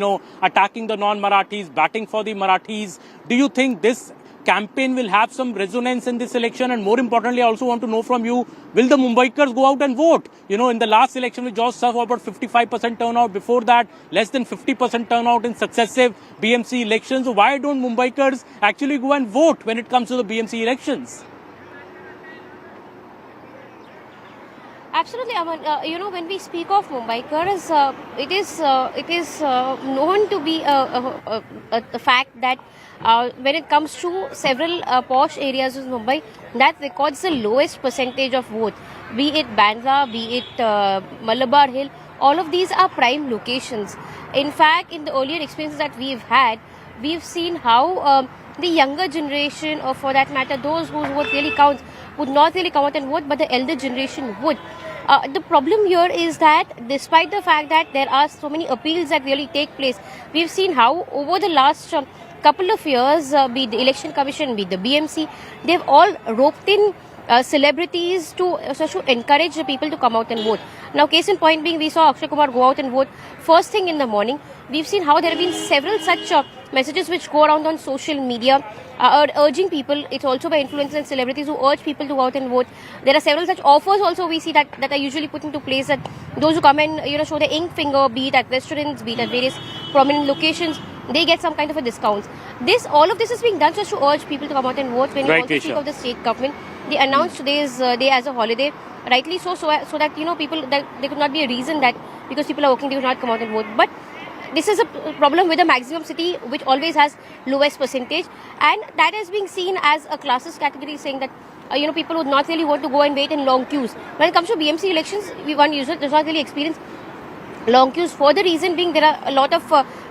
attacking the non-Marathis, batting for the Marathis. Do you think this campaign will have some resonance in this election? And more importantly, I also want to know from you, will the Mumbaikars go out and vote? You know, in the last election, we just saw about 55% turnout. Before that, less than 50% turnout in successive BMC elections. So why don't Mumbaikars actually go and vote when it comes to the BMC elections? Absolutely, Aman. You know, when we speak of Mumbaikars, it is known to be a fact that when it comes to several posh areas of Mumbai, that records the lowest percentage of vote. Be it Bandra, be it Malabar Hill, all of these are prime locations. In fact, in the earlier experiences that we've had, we've seen how the younger generation, or for that matter, those whose vote really counts, would not really come out and vote, but the elder generation would. The problem here is that despite the fact that there are so many appeals that really take place, we've seen how over the last couple of years, be it the Election Commission, be it the BMC, they've all roped in celebrities to encourage the people to come out and vote. Now, case in point being, we saw Akshay Kumar go out and vote first thing in the morning. We've seen how there have been several such messages which go around on social media urging people. It's also by influencers and celebrities who urge people to go out and vote. There are several such offers also we see that are usually put into place, that those who come and show the ink finger, be it at restaurants, be it at various prominent locations, they get some kind of a discount. All of this is being done just to urge people to come out and vote. When you also speak of the state government, they announced today's day as a holiday, rightly so that people, that there could not be a reason that because people are working they could not come out and vote. But this is a problem with a maximum city which always has lowest percentage, and that is being seen as a classist category, saying that people would not really want to go and wait in long queues. When it comes to BMC elections, one user does not really experience long queues, for the reason being there are a lot of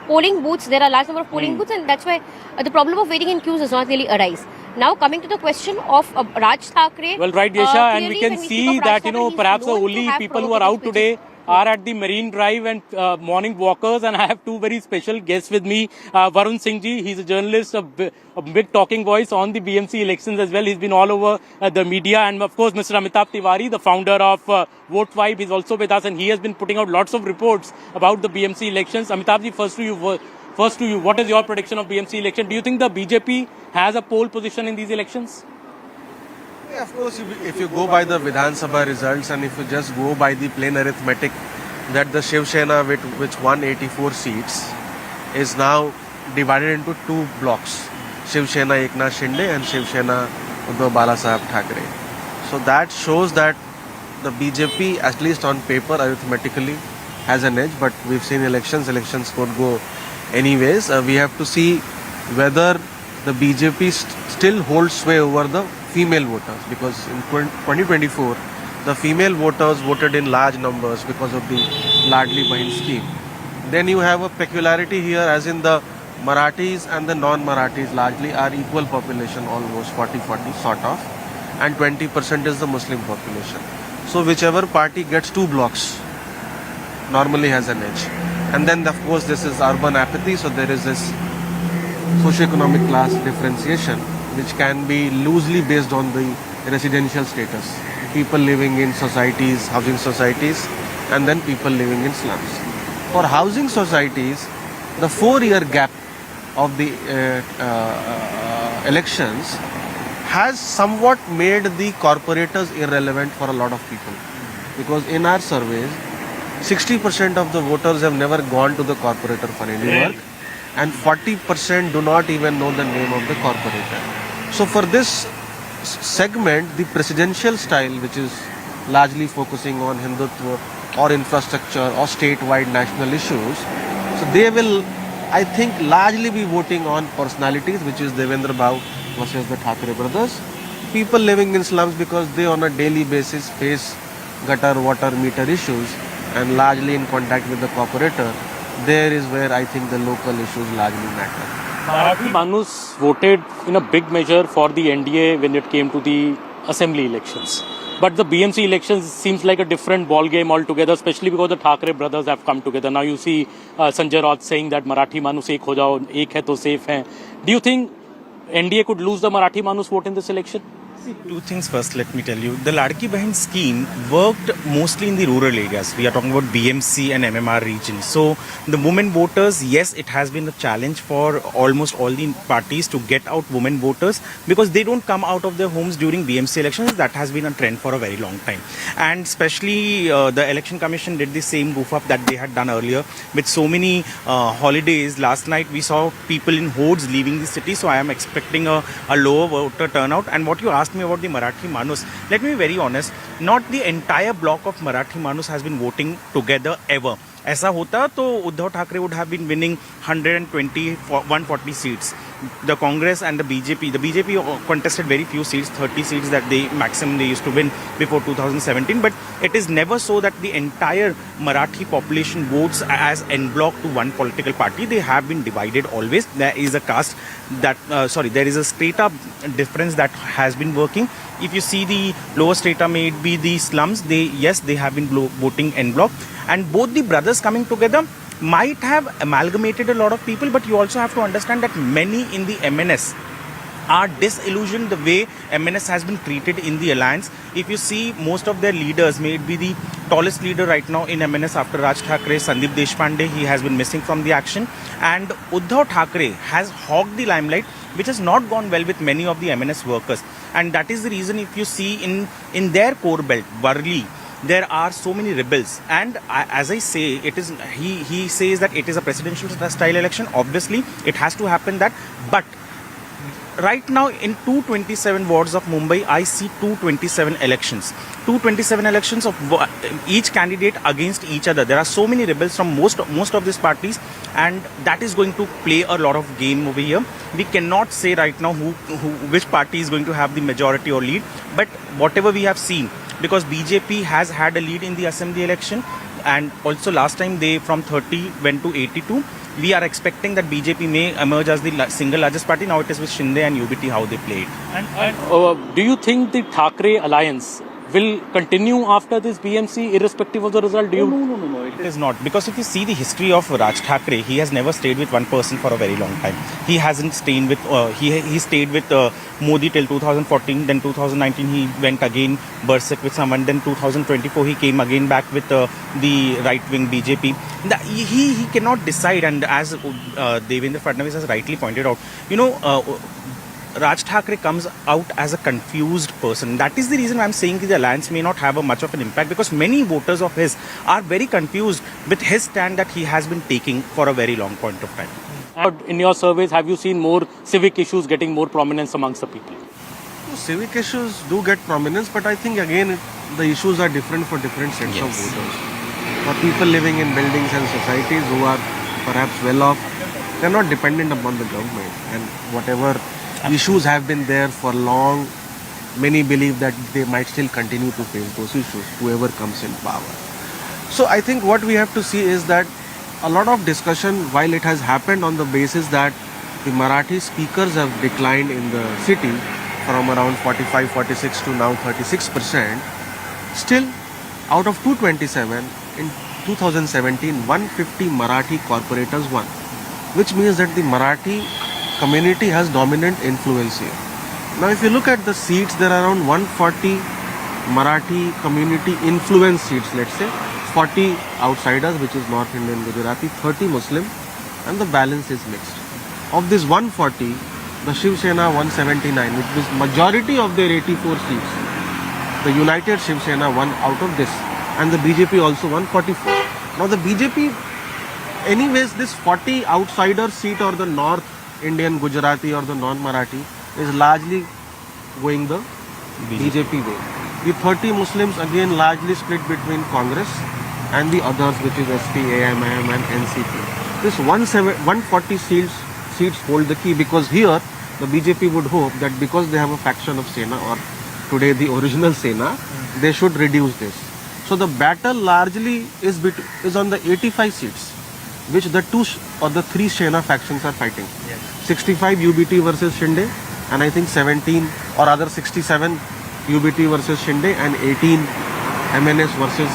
polling booths, there are a large number of polling booths, and that's why the problem of waiting in queues does not really arise. Now, coming to the question of Raj Thackeray. Well, right, Yesha, and we can see that, perhaps the only people who are out today are at the Marine Drive and morning walkers, and I have two very special guests with me. Varun Singh ji, he's a journalist, a big talking voice on the BMC elections as well. He's been all over the media, and of course Mr. Amitabh Tiwari, the founder of Vote Vibe, is also with us, and he has been putting out lots of reports about the BMC elections. Amitabh ji, first to you, what is your prediction of BMC election? Do you think the BJP has a pole position in these elections? Yeah, of course, if you go by the Vidhan Sabha results, and if you just go by the plain arithmetic that the Shiv Sena, which won 84 seats, is now divided into two blocks, Shiv Sena Eknath Shinde and Shiv Sena Uddhav Balasaheb Thackeray. So that shows that the BJP, at least on paper, arithmetically, has an edge, but we've seen elections could go anyways. We have to see whether the BJP still holds sway over the female voters, because in 2024 the female voters voted in large numbers because of the Ladli Bahin scheme. Then you have a peculiarity here, as in the Marathis and the non-Marathis largely are equal population, almost 40-40 sort of, and 20% is the Muslim population. So whichever party gets two blocks normally has an edge. And then of course this is urban apathy, so there is this socio-economic class differentiation which can be loosely based on the residential status. People living in societies, housing societies, and then people living in slums. For housing societies, the 4-year gap of the elections has somewhat made the corporators irrelevant for a lot of people. Because in our surveys, 60% of the voters have never gone to the corporator for any work, and 40% do not even know the name of the corporator. So for this segment, the presidential style, which is largely focusing on Hindutva or infrastructure or statewide national issues, so they will, I think, largely be voting on personalities, which is Devendra Bhau versus the Thackeray brothers. People living in slums, because they on a daily basis face gutter, water, meter issues, and largely in contact with the corporator. There is where I think the local issues largely matter. Marathi Manus voted in a big measure for the NDA when it came to the assembly elections. But the BMC elections seems like a different ball game altogether, especially because the Thackeray brothers have come together. Now you see Sanjay Raut saying that Marathi Manus ek ho jao, ek hai to safe hai. Do you think NDA could lose the Marathi Manus vote in this election? Two things first, let me tell you. The Ladki Bahin scheme worked mostly in the rural areas. We are talking about BMC and MMR regions. So the women voters, yes, it has been a challenge for almost all the parties to get out women voters because they don't come out of their homes during BMC elections. That has been a trend for a very long time. And especially the Election Commission did the same goof up that they had done earlier with so many holidays. Last night we saw people in hordes leaving the city. So I am expecting a lower voter turnout. And what you asked me about the Marathi Manus, let me be very honest, not the entire block of Marathi Manus has been voting together ever. ऐसा होता तो Uddhav Thackeray would have been winning 140 seats. The Congress and the BJP contested very few seats, 30 seats that they maximum they used to win before 2017. But it is never so that the entire Marathi population votes as en bloc to one political party. They have been divided always. There is a caste that, there is a strata difference that has been working. If you see the lower strata, may it be the slums, they have been voting en bloc. And both the brothers coming together might have amalgamated a lot of people, but you also have to understand that many in the MNS are disillusioned the way MNS has been treated in the alliance. If you see most of their leaders, may it be the tallest leader right now in MNS after Raj Thackeray, Sandeep Deshpande, he has been missing from the action. And Uddhav Thackeray has hogged the limelight, which has not gone well with many of the MNS workers. And that is the reason if you see in their core belt, Worli, there are so many rebels, and as I say, it is he says that it is a presidential style election. Obviously, it has to happen that, but right now in 227 wards of Mumbai, I see 227 elections. 227 elections of each candidate against each other. There are so many rebels from most of these parties, and that is going to play a lot of game over here. We cannot say right now which party is going to have the majority or lead, but whatever we have seen, because BJP has had a lead in the assembly election, and also last time they from 30 went to 82. We are expecting that BJP may emerge as the single largest party. Now it is with Shinde and UBT how they play it. And do you think the Thackeray alliance will continue after this BMC irrespective of the result? No, it is not. Because if you see the history of Raj Thackeray, he has never stayed with one person for a very long time. He hasn't stayed with, he stayed with Modi till 2014, then 2019 he went again berserk with someone, then 2024 he came again back with the right-wing BJP. He cannot decide, and as Devendra Fadnavis has rightly pointed out, Raj Thackeray comes out as a confused person. That is the reason I'm saying the alliance may not have much of an impact, because many voters of his are very confused with his stand that he has been taking for a very long point of time. In your surveys, have you seen more civic issues getting more prominence amongst the people? Civic issues do get prominence, but I think again the issues are different for different sets of voters. For people living in buildings and societies who are perhaps well off, they're not dependent upon the government, and whatever issues have been there for long, many believe that they might still continue to face those issues, whoever comes in power. So I think what we have to see is that a lot of discussion, while it has happened on the basis that the Marathi speakers have declined in the city from around 45-46 to now 36%, still out of 227, in 2017, 150 Marathi corporators won, which means that the Marathi community has dominant influence here. Now if you look at the seats, there are around 140 Marathi community influence seats, let's say 40 outsiders, which is North Indian Gujarati, 30 Muslim, and the balance is mixed. Of this 140, the Shiv Sena 179, which was majority of their 84 seats, the United Shiv Sena won out of this, and the BJP also won 44. Now the BJP, anyways, this 40 outsider seat or the North Indian Gujarati or the non-Marathi is largely going the BJP way. The 30 Muslims again largely split between Congress and the others, which is SP, AMM and NCP. This 140 seats hold the key, because here the BJP would hope that because they have a faction of Sena, or today the original Sena, they should reduce this. So the battle largely is on the 85 seats, which the two or the three Sena factions are fighting. 65 UBT versus Shinde, and I think 17 or other 67 UBT versus Shinde, and 18 MNS versus...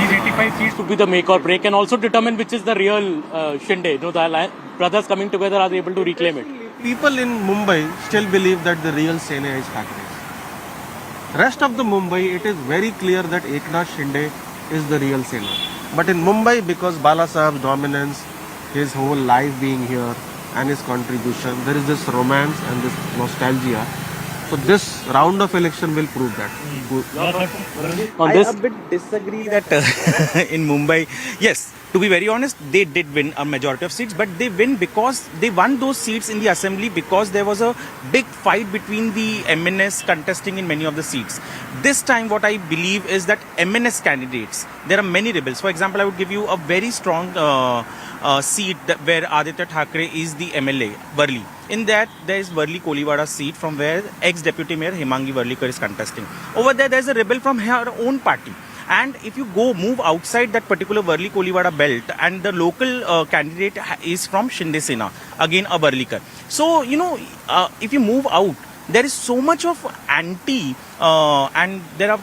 These 85 seats would be the make or break, and also determine which is the real Shinde. The brothers coming together are able to reclaim it. People in Mumbai still believe that the real Sena is Thackeray. Rest of the Mumbai, it is very clear that Eknath Shinde is the real Sena. But in Mumbai, because Bala Sahib's dominance, his whole life being here and his contribution, there is this romance and this nostalgia. So this round of election will prove that. I a bit disagree that in Mumbai, yes, to be very honest, they did win a majority of seats, but they win because they won those seats in the assembly because there was a big fight between the MNS contesting in many of the seats. This time what I believe is that MNS candidates, there are many rebels. For example, I would give you a very strong seat where Aditya Thackeray is the MLA, Worli. In that, there is Worli Koliwada seat from where ex-deputy mayor Hemangi Worlikar is contesting. Over there is a rebel from her own party. And if you move outside that particular Worli Koliwada belt, and the local candidate is from Shinde Sena, again a Worlikar. So, if you move out, there is so much of anti, and there are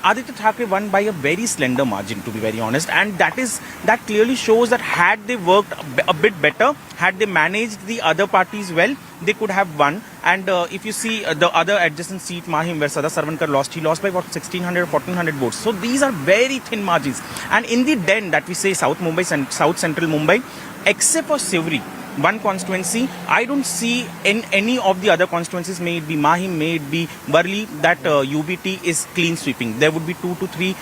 Aditya Thackeray won by a very slender margin, to be very honest, and that clearly shows that had they worked a bit better, had they managed the other parties well, they could have won. And if you see the other adjacent seat, Mahim, where Sada Sarvankar lost, he lost by about 1,600 or 1,400 votes. So these are very thin margins. And in the den that we say South Central Mumbai, except for Civic, one constituency, I don't see in any of the other constituencies, may it be Mahim, may it be Worli, that UBT is clean sweeping. There would be 2 to 3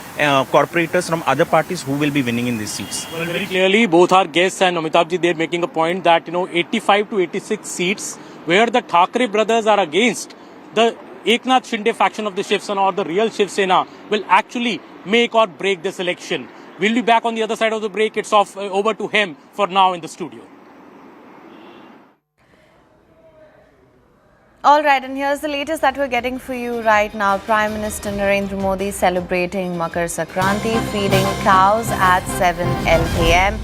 corporators from other parties who will be winning in these seats. Well, very clearly, both our guests and Amitabh, they're making a point that 85 to 86 seats where the Thackeray brothers are against, the Eknath Shinde faction of the Shiv Sena or the real Shiv Sena will actually make or break this election. We'll be back on the other side of the break. It's over to him for now in the studio. All right, and here's the latest that we're getting for you right now. Prime Minister Narendra Modi celebrating Makar Sankranti, feeding cows at 7 LKM.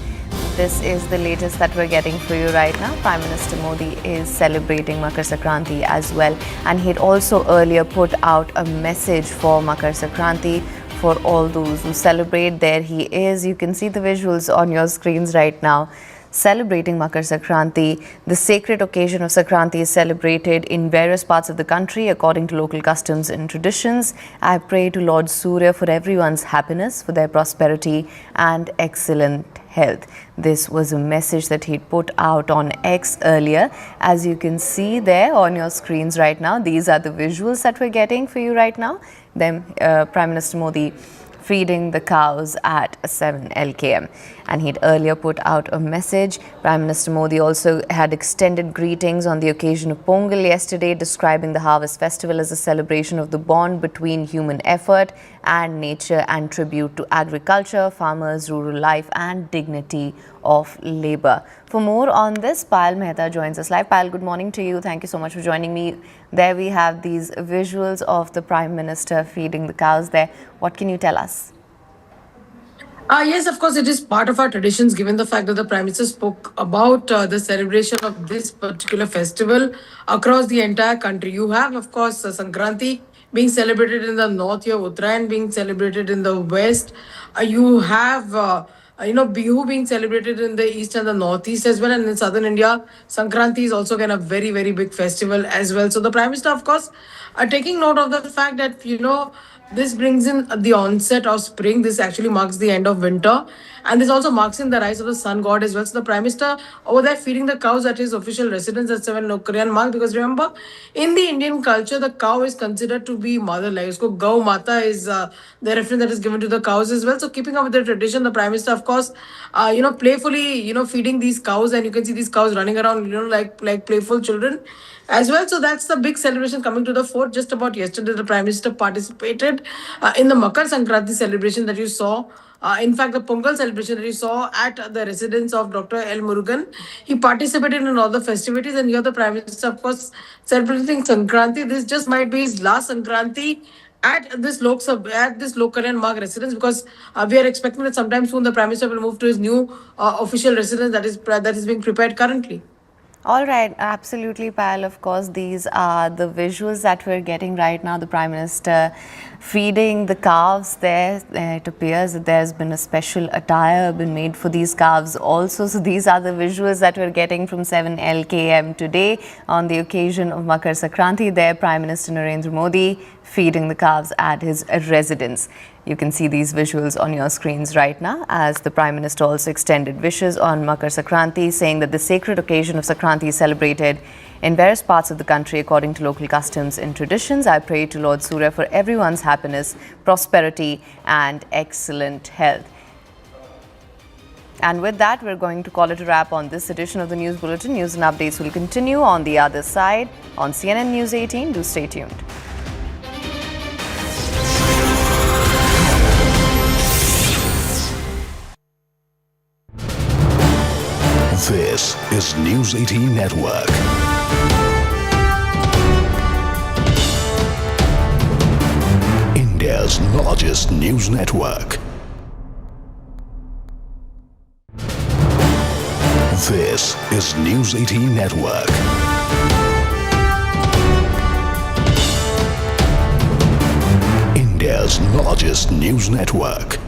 This is the latest that we're getting for you right now. Prime Minister Modi is celebrating Makar Sankranti as well. And he'd also earlier put out a message for Makar Sankranti for all those who celebrate. There he is. You can see the visuals on your screens right now. Celebrating Makar Sankranti. The sacred occasion of Sankranti is celebrated in various parts of the country according to local customs and traditions. I pray to Lord Surya for everyone's happiness, for their prosperity and excellent health. This was a message that he'd put out on X earlier. As you can see there on your screens right now, these are the visuals that we're getting for you right now. Then Prime Minister Modi feeding the cows at 7 LKM. And he'd earlier put out a message. Prime Minister Modi also had extended greetings on the occasion of Pongal yesterday, describing the harvest festival as a celebration of the bond between human effort and nature and tribute to agriculture, farmers, rural life and dignity of labour. For more on this, Payal Mehta joins us live. Payal, good morning to you. Thank you so much for joining me. There we have these visuals of the Prime Minister feeding the cows there. What can you tell us? Yes, of course, it is part of our traditions, given the fact that the Prime Minister spoke about the celebration of this particular festival across the entire country. You have, of course, Sankranti being celebrated in the north, you have Uttarayan being celebrated in the west. You have, Bihu being celebrated in the east and the northeast as well. And in southern India, Sankranti is also kind of very, very big festival as well. So the Prime Minister, of course, taking note of the fact that, this brings in the onset of spring. This actually marks the end of winter. And this also marks in the rise of the sun god as well. So the Prime Minister over there feeding the cows at his official residence at 7 Korean Mark. Because remember, in the Indian culture, the cow is considered to be mother. Like, usko Gau Mata is the reference that is given to the cows as well. So keeping up with the tradition, the Prime Minister, of course, playfully, feeding these cows. And you can see these cows running around, like playful children as well. So that's the big celebration coming to the fore. Just about yesterday, the Prime Minister participated in the Makar Sankranti celebration that you saw. In fact, the Pongal celebration that you saw at the residence of Dr. L. Murugan. He participated in all the festivities, and here the Prime Minister, of course, celebrating Sankranti. This just might be his last Sankranti at this Lokalian Marg residence, because we are expecting that sometime soon the Prime Minister will move to his new official residence that is being prepared currently. All right, absolutely, Pal. Of course, these are the visuals that we're getting right now. The Prime Minister feeding the calves there. It appears that there's been a special attire been made for these calves also. So these are the visuals that we're getting from 7 LKM today on the occasion of Makar Sankranti. There, Prime Minister Narendra Modi feeding the calves at his residence. You can see these visuals on your screens right now, as the Prime Minister also extended wishes on Makar Sankranti, saying that the sacred occasion of Sankranti is celebrated in various parts of the country according to local customs and traditions. I pray to Lord Surya for everyone's happiness, prosperity and excellent health. And with that, we're going to call it a wrap on this edition of the News Bulletin. News and updates will continue on the other side on CNN News 18. Do stay tuned. This is News 18 Network. India's largest news network. This is News 18 Network. India's largest news network.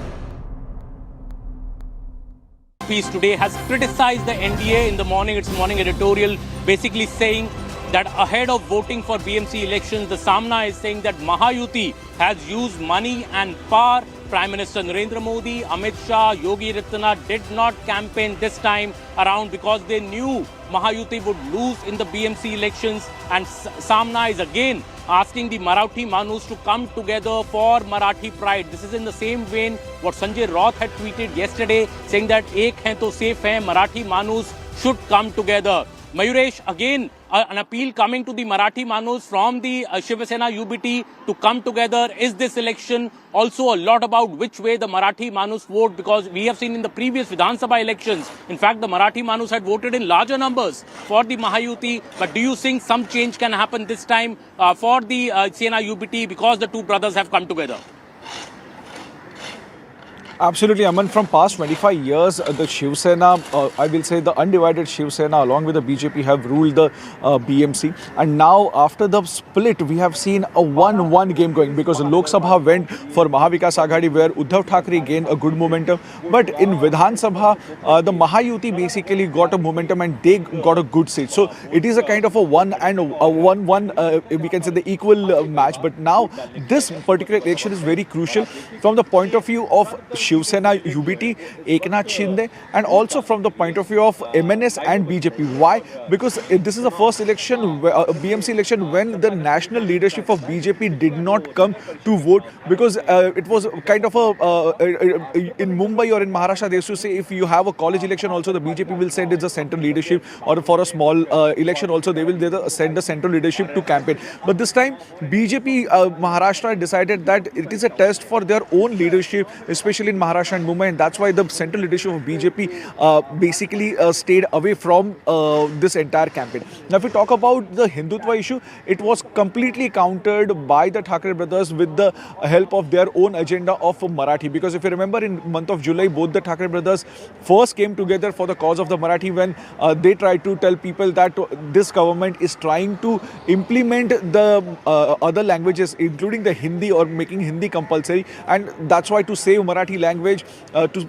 Piece today has criticized the NDA in the morning, its morning editorial, basically saying that ahead of voting for BMC elections, the Samna is saying that Mahayuti has used money and power. Prime Minister Narendra Modi, Amit Shah, Yogi Adityanath did not campaign this time around because they knew Mahayuti would lose in the BMC elections, and Samna is again asking the Marathi Manus to come together for Marathi pride. This is in the same vein what Sanjay Roth had tweeted yesterday, saying that Ek hai to safe hai, Marathi Manus should come together. Mayuresh, again an appeal coming to the Marathi Manus from the Shiv Sena UBT to come together. Is this election also a lot about which way the Marathi Manus vote? Because we have seen in the previous Vidhan Sabha elections, in fact, the Marathi Manus had voted in larger numbers for the Mahayuti. But do you think some change can happen this time for the Sena UBT because the two brothers have come together? Absolutely, Aman. From past 25 years, the Shiv Sena, I will say the undivided Shiv Sena along with the BJP have ruled the BMC. And now after the split, we have seen a 1-1 game going, because Lok Sabha went for Mahavikas Aghadi where Uddhav Thackeray gained a good momentum. But in Vidhan Sabha, the Mahayuti basically got a momentum and they got a good seat. So it is a kind of a 1-1, we can say the equal match. But now this particular election is very crucial from the point of view of Shiv Sena UBT, Eknath Shinde, and also from the point of view of MNS and BJP. Why? Because this is the first election, BMC election, when the national leadership of BJP did not come to vote, because it was kind of in Mumbai or in Maharashtra, they used to say if you have a college election also, the BJP will send its central leadership, or for a small election also, they will send the central leadership to campaign. But this time, BJP Maharashtra decided that it is a test for their own leadership, especially in Maharashtra and Mumbai, and that's why the central leadership of BJP basically stayed away from this entire campaign. Now, if we talk about the Hindutva issue, it was completely countered by the Thackeray brothers with the help of their own agenda of Marathi. Because if you remember, in month of July, both the Thackeray brothers first came together for the cause of the Marathi, when they tried to tell people that this government is trying to implement the other languages, including the Hindi, or making Hindi compulsory, and that's why to save Marathi language,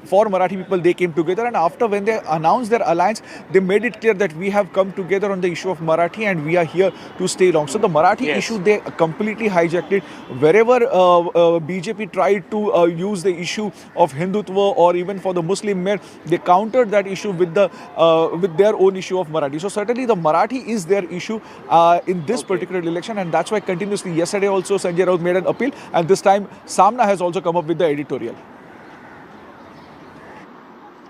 for Marathi people, they came together. And after, when they announced their alliance, they made it clear that we have come together on the issue of Marathi and we are here to stay long. So the Marathi issue, they completely hijacked it. Wherever BJP tried to use the issue of Hindutva or even for the Muslim mayor, they countered that issue with their own issue of Marathi. So certainly the Marathi is their issue in this particular election, and that's why continuously, yesterday also Sanjay Roth made an appeal, and this time Samna has also come up with the editorial.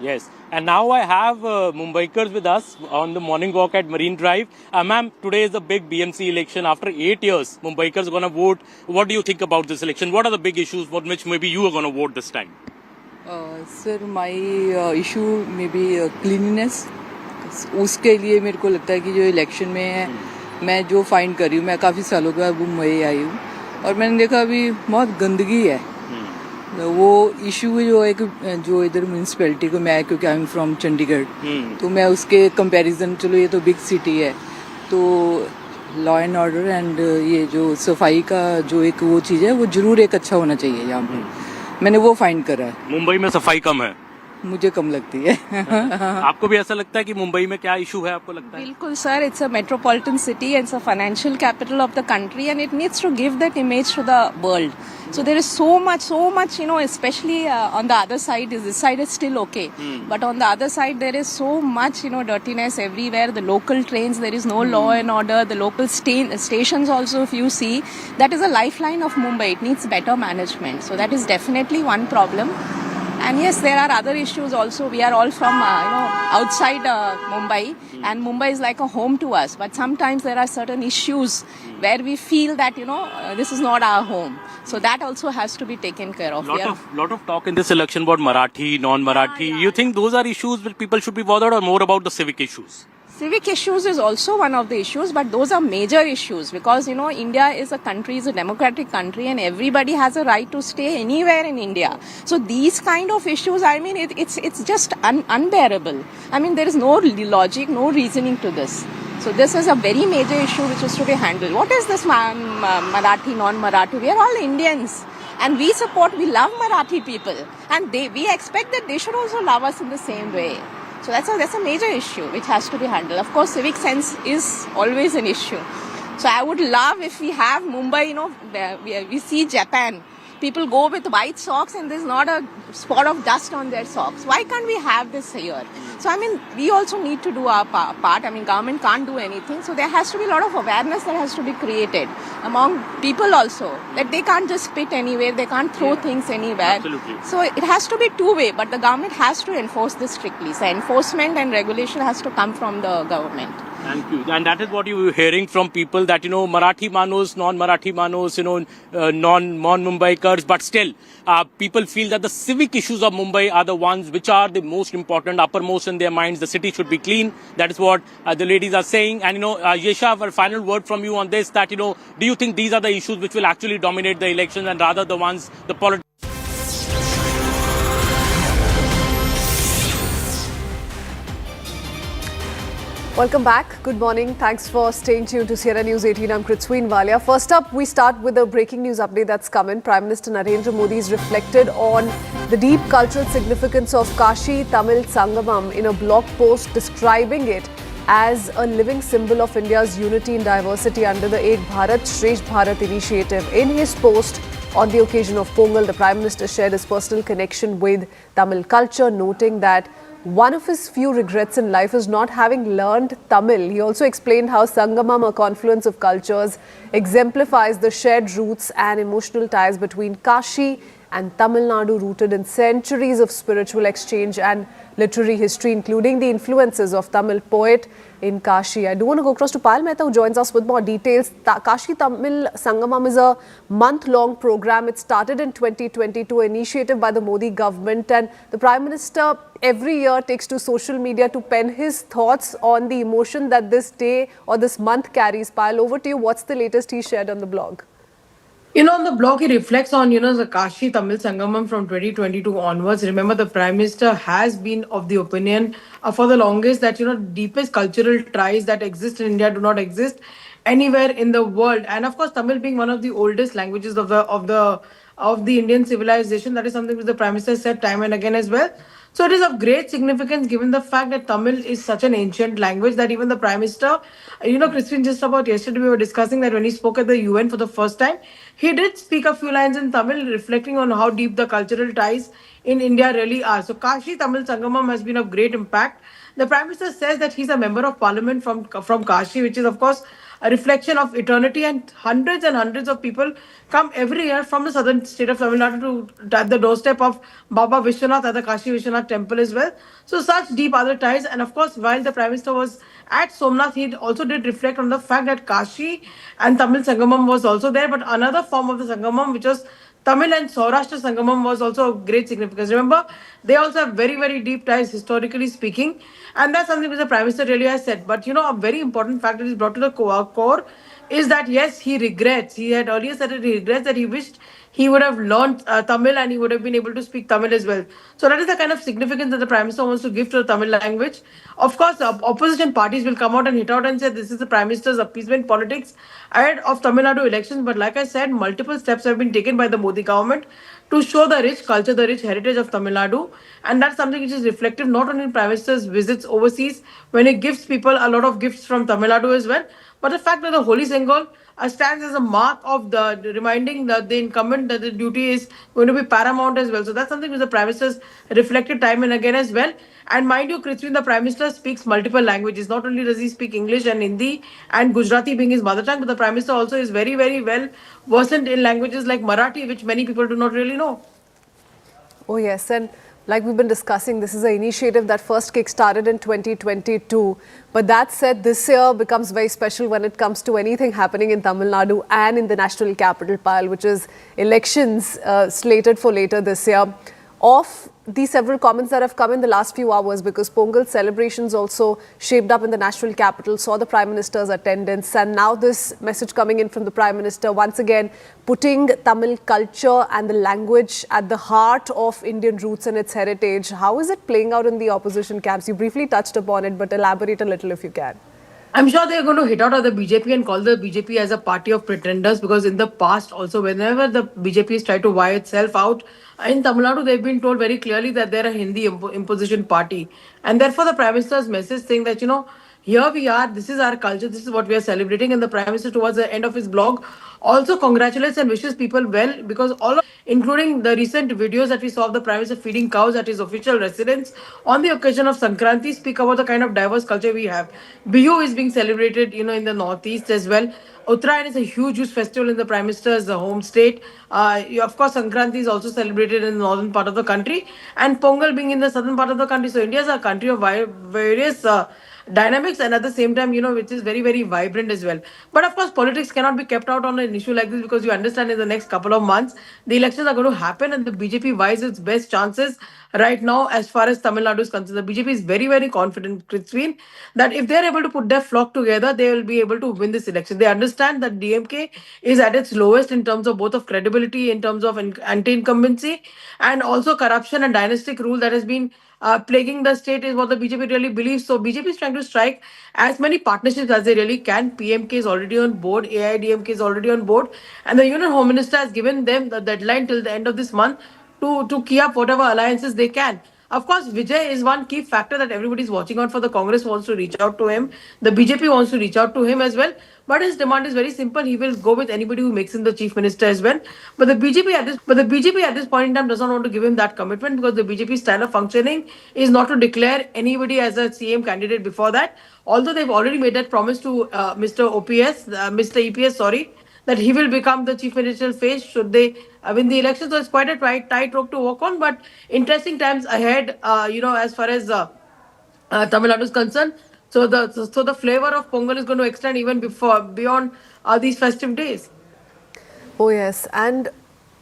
Yes, and now I have Mumbaikers with us on the morning walk at Marine Drive. Ma'am, today is a big BMC election. After 8 years, Mumbaikers are going to vote. What do you think about this election? What are the big issues for which maybe you are going to vote this time? Sir, my issue may be cleanliness. उसके लिए मेरे को लगता है कि जो election में है, मैं जो फाइंड कर रही हूँ, मैं काफ़ी सालों के बाद मुंबई आई हूँ और मैंने देखा अभी बहुत गंदगी है, वो इशू जो है कि जो इधर म्यूनसिपैलिटी को मैं क्योंकि आई एम फ्रॉम चंडीगढ़ तो मैं उसके कंपैरिजन चलो ये तो बिग सिटी है तो लॉ एंड ऑर्डर एंड ये जो सफाई का जो एक वो चीज़ है वो जरूर एक अच्छा होना चाहिए यहाँ पे मैंने वो फाइंड करा है। मुंबई में सफाई कम है, मुझे कम लगती है। आपको भी ऐसा लगता है कि मुंबई में क्या इशू है आपको लगता है? बिल्कुल sir, it's a metropolitan city and it's a financial capital of the country and it needs to give that image to the world. So there is so much, you know, especially on the other side, this side is still okay. But on the other side, there is so much, you know, dirtiness everywhere. The local trains, there is no law and order. The local stations also, if you see, that is a lifeline of Mumbai. It needs better management. So that is definitely one problem. And yes, there are other issues also. We are all from, outside Mumbai. And Mumbai is like a home to us. But sometimes there are certain issues where we feel that, this is not our home. So that also has to be taken care of. Lot of talk in this election about Marathi, non-Marathi. You think those are issues that people should be bothered or more about the civic issues? Civic issues is also one of the issues, but those are major issues because, India is a country, is a democratic country and everybody has a right to stay anywhere in India. So these kind of issues, I mean, it's just unbearable. I mean, there is no logic, no reasoning to this. So this is a very major issue which is to be handled. What is this Marathi, non-Marathi? We are all Indians and we love Marathi people and we expect that they should also love us in the same way. So that's a major issue which has to be handled. Of course, civic sense is always an issue. So I would love if we have Mumbai, we see Japan. People go with white socks and there's not a spot of dust on their socks. Why can't we have this here? So I mean, we also need to do our part. I mean, government can't do anything. So there has to be a lot of awareness that has to be created among people also. That they can't just spit anywhere, they can't throw things anywhere. Absolutely. So it has to be two-way, but the government has to enforce this strictly. So enforcement and regulation has to come from the government. Thank you. And that is what you were hearing from people that, Marathi manos, non-Marathi manos, non-Mumbaikars. But still, people feel that the civic issues of Mumbai are the ones which are the most important, uppermost in their minds. The city should be clean. That is what the ladies are saying. And, Yesha, a final word from you on this, that, do you think these are the issues which will actually dominate the elections and rather the ones, the politics? Welcome back. Good morning. Thanks for staying tuned to Sierra News 18. I'm Kritsween Walia. First up, we start with a breaking news update that's come in. Prime Minister Narendra Modi has reflected on the deep cultural significance of Kashi Tamil Sangamam in a blog post describing it as a living symbol of India's unity and diversity under the Ek Bharat Shresth Bharat initiative. In his post on the occasion of Pongal, the Prime Minister shared his personal connection with Tamil culture, noting that one of his few regrets in life is not having learned Tamil. He also explained how Sangamam, a confluence of cultures, exemplifies the shared roots and emotional ties between Kashi and Tamil Nadu, rooted in centuries of spiritual exchange and literary history, including the influences of Tamil poet in Kashi. I do want to go across to Payal Mehta, who joins us with more details. Kashi Tamil Sangamam is a month-long program. It started in 2022, an initiative by the Modi government, and the Prime Minister every year takes to social media to pen his thoughts on the emotion that this day or this month carries. Payal, over to you. What's the latest he shared on the blog? On the blog, he reflects on, the Kashi Tamil Sangamam from 2022 onwards. Remember, the Prime Minister has been of the opinion for the longest that, deepest cultural ties that exist in India do not exist anywhere in the world. And of course, Tamil being one of the oldest languages of the Indian civilization, that is something which the Prime Minister said time and again as well. So it is of great significance given the fact that Tamil is such an ancient language that even the Prime Minister, Christine, just about yesterday we were discussing that when he spoke at the UN for the first time, he did speak a few lines in Tamil reflecting on how deep the cultural ties in India really are. So Kashi Tamil Sangamam has been of great impact. The Prime Minister says that he's a member of parliament from Kashi, which is of course a reflection of eternity, and hundreds of people come every year from the southern state of Tamil Nadu to at the doorstep of Baba Vishwanath at the Kashi Vishwanath temple as well. So such deep other ties, and of course while the Prime Minister was at Somnath, he also did reflect on the fact that Kashi and Tamil Sangamam was also there, but another form of the Sangamam, which was Tamil and Saurashtra Sangamam, was also of great significance. Remember, they also have very, very deep ties historically speaking, and that's something which the Prime Minister really has said. But a very important fact that is brought to the core is that yes, he regrets. He had earlier said that he regrets that he wished he would have learned Tamil and he would have been able to speak Tamil as well. So that is the kind of significance that the Prime Minister wants to give to the Tamil language. Of course, opposition parties will come out and hit out and say this is the Prime Minister's appeasement politics ahead of Tamil Nadu elections. But like I said, multiple steps have been taken by the Modi government to show the rich culture, the rich heritage of Tamil Nadu. And that's something which is reflective not only in Prime Minister's visits overseas, when he gives people a lot of gifts from Tamil Nadu as well, but the fact that the Holy Singol stands as a mark of the reminding the incumbent that the duty is going to be paramount as well. So that's something which the Prime Minister's reflected time and again as well. And mind you, Krithvin, the Prime Minister speaks multiple languages. Not only does he speak English and Hindi and Gujarati being his mother tongue, but the Prime Minister also is very, very well versed in languages like Marathi, which many people do not really know. Oh yes, and like we've been discussing, this is an initiative that first kick-started in 2022. But that said, this year becomes very special when it comes to anything happening in Tamil Nadu and in the national capital pile, which is elections slated for later this year. Of the several comments that have come in the last few hours, because Pongal celebrations also shaped up in the national capital, saw the Prime Minister's attendance, and now this message coming in from the Prime Minister, once again putting Tamil culture and the language at the heart of Indian roots and its heritage. How is it playing out in the opposition camps? You briefly touched upon it, but elaborate a little if you can. I'm sure they're going to hit out at the BJP and call the BJP as a party of pretenders, because in the past also, whenever the BJP has tried to wire itself out in Tamil Nadu, they've been told very clearly that they're a Hindi imposition party. And therefore the Prime Minister's message saying that, here we are, this is our culture, this is what we are celebrating. And the Prime Minister towards the end of his blog also congratulates and wishes people well, because all of, including the recent videos that we saw of the Prime Minister feeding cows at his official residence on the occasion of Sankranti, speak about the kind of diverse culture we have. Bihu is being celebrated, in the northeast as well. Uttarayan is a huge festival in the Prime Minister's home state. Of course, Sankranti is also celebrated in the northern part of the country, and Pongal being in the southern part of the country. So India is a country of various dynamics, and at the same time, which is very, very vibrant as well. But of course, politics cannot be kept out on an issue like this, because you understand in the next couple of months, the elections are going to happen, and the BJP vies its best chances right now as far as Tamil Nadu is concerned. The BJP is very, very confident, Krithvin, that if they're able to put their flock together, they will be able to win this election. They understand that DMK is at its lowest in terms of both of credibility, in terms of anti-incumbency, and also corruption and dynastic rule that has been plaguing the state is what the BJP really believes. So BJP is trying to strike as many partnerships as they really can. PMK is already on board, AIDMK is already on board, and the Union Home Minister has given them the deadline till the end of this month to key up whatever alliances they can. Of course, Vijay is one key factor that everybody is watching on for. The Congress wants to reach out to him. The BJP wants to reach out to him as well. But his demand is very simple. He will go with anybody who makes him the chief minister as well. But the BJP at this point in time does not want to give him that commitment, because the BJP style of functioning is not to declare anybody as a CM candidate before that. Although they've already made that promise to Mr. EPS, that he will become the chief ministerial face should they win the election. So it's quite a tight rope to walk on, but interesting times ahead, as far as Tamil Nadu is concerned. So the flavor of Pongal is going to extend even beyond these festive days. Oh yes, and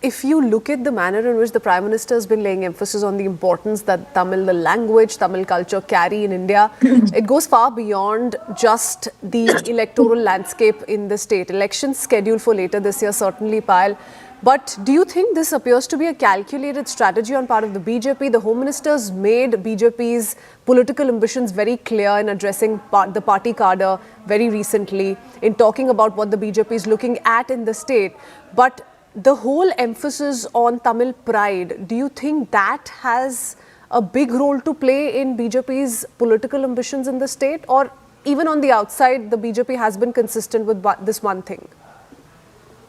if you look at the manner in which the Prime Minister has been laying emphasis on the importance that Tamil, the language, Tamil culture carry in India, it goes far beyond just the electoral landscape in the state. Elections scheduled for later this year, certainly, Payal. But do you think this appears to be a calculated strategy on part of the BJP? The Home Minister's made BJP's political ambitions very clear in addressing the party cadre very recently, in talking about what the BJP is looking at in the state. But the whole emphasis on Tamil pride, do you think that has a big role to play in BJP's political ambitions in the state? Or even on the outside, the BJP has been consistent with this one thing?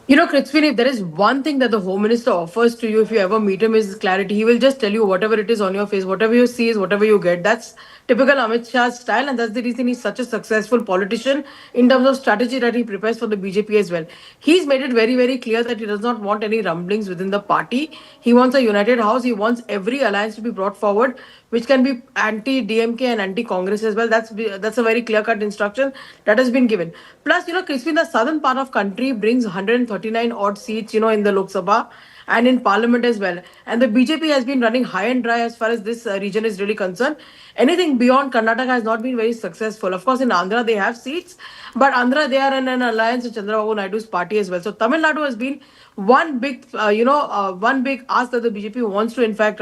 Krithvin, if there is one thing that the Home Minister offers to you if you ever meet him, is clarity. He will just tell you whatever it is on your face, whatever you see is whatever you get. That's typical Amit Shah's style, and that's the reason he's such a successful politician in terms of strategy that he prepares for the BJP as well. He's made it very, very clear that he does not want any rumblings within the party. He wants a united house. He wants every alliance to be brought forward, which can be anti-DMK and anti-Congress as well. That's a very clear-cut instruction that has been given. Plus, Krithvin, the southern part of country brings 139 odd seats, in the Lok Sabha and in Parliament as well. And the BJP has been running high and dry as far as this region is really concerned. Anything beyond Karnataka has not been very successful. Of course, in Andhra, they have seats. But Andhra, they are in an alliance with Chandrababu Naidu's party as well. So Tamil Nadu has been one big, one big ask that the BJP wants to, in fact,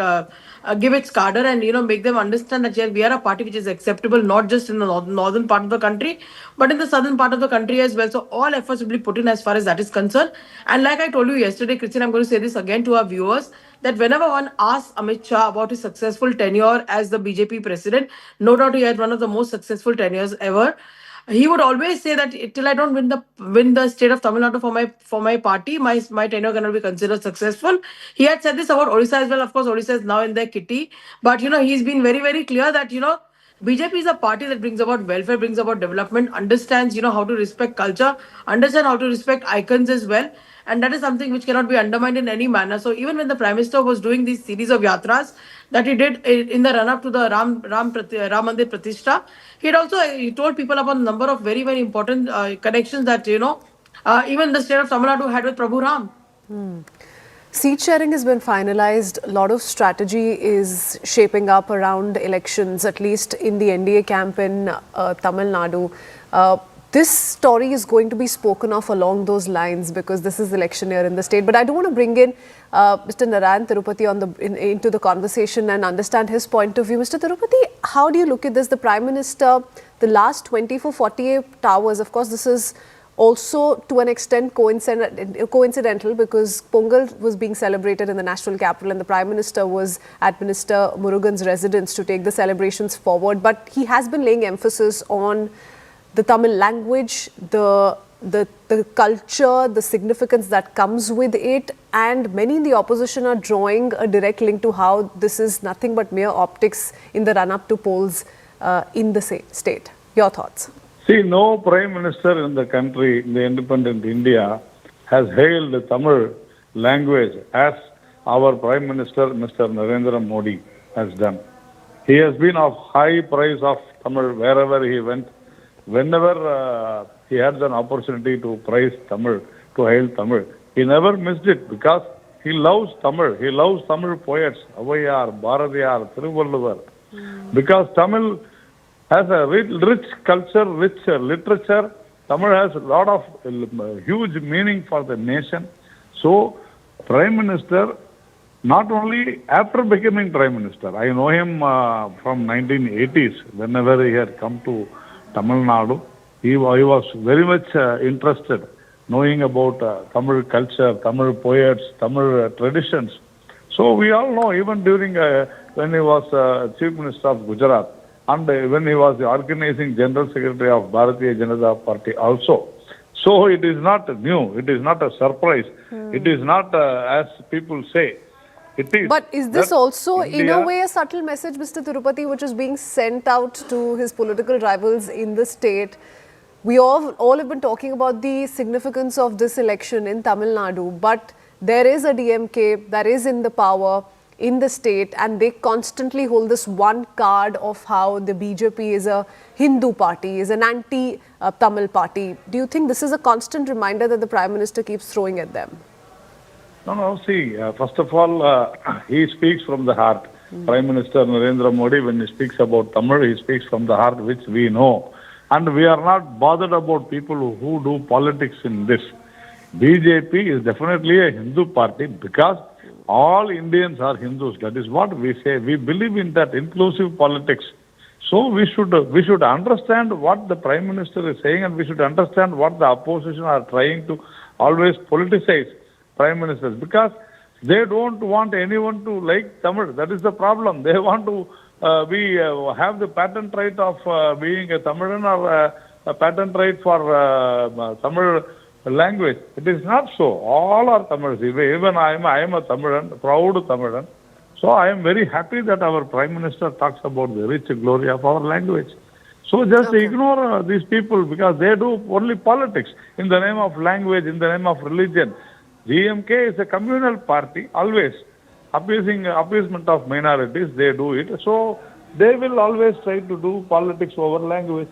give its cadre and, make them understand that, yeah, we are a party which is acceptable, not just in the northern part of the country, but in the southern part of the country as well. So all efforts will be put in as far as that is concerned. And like I told you yesterday, Christian, I'm going to say this again to our viewers, that whenever one asks Amit Shah about his successful tenure as the BJP president, no doubt he had one of the most successful tenures ever. He would always say that till I don't win the state of Tamil Nadu for my party, my tenure cannot be considered successful. He had said this about Odisha as well. Of course, Odisha is now in their kitty, but he's been very, very clear that BJP is a party that brings about welfare, brings about development, understands how to respect culture, understand how to respect icons as well. And that is something which cannot be undermined in any manner. So even when the Prime Minister was doing these series of yatras that he did in the run-up to the Ram Mandir Pratishtha, he told people about a number of very, very important connections that, even the state of Tamil Nadu had with Prabhu Ram. Seat sharing has been finalized. A lot of strategy is shaping up around elections, at least in the NDA camp in Tamil Nadu. This story is going to be spoken of along those lines because this is election year in the state. But I do want to bring in Mr. Narayan Tirupati into the conversation and understand his point of view. Mr. Tirupati, how do you look at this? The Prime Minister, the last 24-48 hours, of course, this is also to an extent coincidental because Pongal was being celebrated in the national capital and the Prime Minister was at Minister Murugan's residence to take the celebrations forward. But he has been laying emphasis on the Tamil language, the culture, the significance that comes with it, and many in the opposition are drawing a direct link to how this is nothing but mere optics in the run-up to polls in the state. Your thoughts? See, no Prime Minister in the country, in the independent India, has hailed the Tamil language as our Prime Minister, Mr. Narendra Modi, has done. He has been of high praise of Tamil wherever he went. Whenever he had an opportunity to praise Tamil, to hail Tamil, he never missed it because he loves Tamil. He loves Tamil poets, Avayar, Bharatiyar, Thiruvalluvar. Because Tamil has a rich culture, rich literature. Tamil has a lot of huge meaning for the nation. So, Prime Minister, not only after becoming Prime Minister, I know him from 1980s, whenever he had come to Tamil Nadu, he was very much interested knowing about Tamil culture, Tamil poets, Tamil traditions. So we all know, even during when he was Chief Minister of Gujarat and when he was the organizing General Secretary of Bharatiya Janata Party also. So it is not new, it is not a surprise, it is not as people say. But is this also, in a way, a subtle message, Mr. Tirupati, which is being sent out to his political rivals in the state? We all have been talking about the significance of this election in Tamil Nadu, but there is a DMK that is in the power in the state and they constantly hold this one card of how the BJP is a Hindu party, is an anti-Tamil party. Do you think this is a constant reminder that the Prime Minister keeps throwing at them? No, see, first of all, he speaks from the heart. Prime Minister Narendra Modi, when he speaks about Tamil, he speaks from the heart, which we know. And we are not bothered about people who do politics in this. BJP is definitely a Hindu party because all Indians are Hindus. That is what we say. We believe in that inclusive politics. So we should understand what the Prime Minister is saying and we should understand what the opposition are trying to always politicize Prime Ministers because they don't want anyone to like Tamil. That is the problem. They want to have the patent right of being a Tamilan or a patent right for Tamil language. It is not so. All are Tamils. Even I am a Tamilan, proud Tamilan. So I am very happy that our Prime Minister talks about the rich glory of our language. So just ignore these people because they do only politics in the name of language, in the name of religion. DMK is a communal party, always appeasement of minorities, they do it. So they will always try to do politics over language.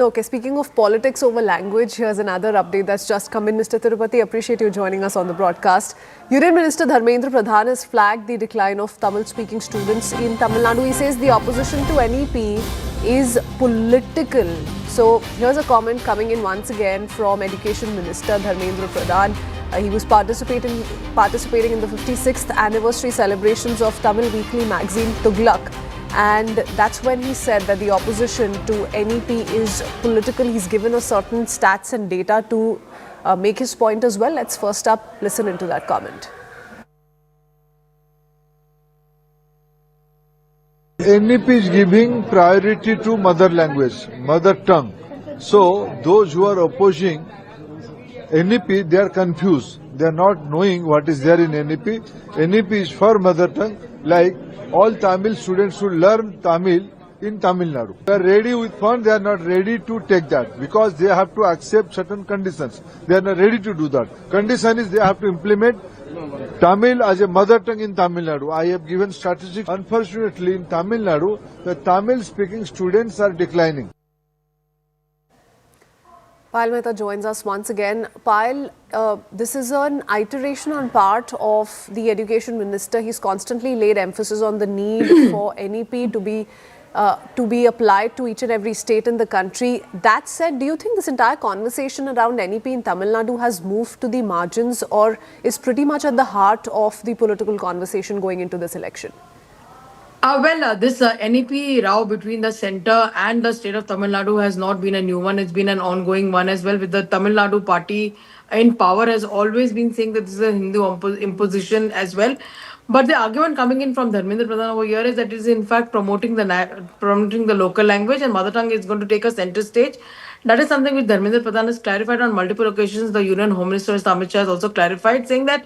Okay, speaking of politics over language, here's another update that's just come in. Mr. Tirupati, appreciate you joining us on the broadcast. Union Minister Dharmendra Pradhan has flagged the decline of Tamil-speaking students in Tamil Nadu. He says the opposition to NEP is political. So here's a comment coming in once again from Education Minister Dharmendra Pradhan. He was participating in the 56th anniversary celebrations of Tamil weekly magazine Tughlaq. And that's when he said that the opposition to NEP is political. He's given a certain stats and data to make his point as well. Let's first up listen into that comment. NEP is giving priority to mother language, mother tongue. So those who are opposing NEP, they are confused. They are not knowing what is there in NEP. NEP is for mother tongue, like all Tamil students should learn Tamil in Tamil Nadu. They are ready with fund, they are not ready to take that because they have to accept certain conditions. They are not ready to do that. Condition is they have to implement Tamil as a mother tongue in Tamil Nadu. I have given statistics. Unfortunately, in Tamil Nadu, the Tamil speaking students are declining. Payal Mehta joins us once again. Payal, this is an iteration on part of the Education Minister. He's constantly laid emphasis on the need for NEP to be applied to each and every state in the country. That said, do you think this entire conversation around NEP in Tamil Nadu has moved to the margins or is pretty much at the heart of the political conversation going into this election? This NEP row between the centre and the state of Tamil Nadu has not been a new one. It's been an ongoing one as well, with the Tamil Nadu party in power has always been saying that this is a Hindu imposition as well. But the argument coming in from Dharmendra Pradhan over here is that it is in fact promoting the local language and mother tongue is going to take a centre stage. That is something which Dharmendra Pradhan has clarified on multiple occasions. The Union Home Minister Amit Shah has also clarified, saying that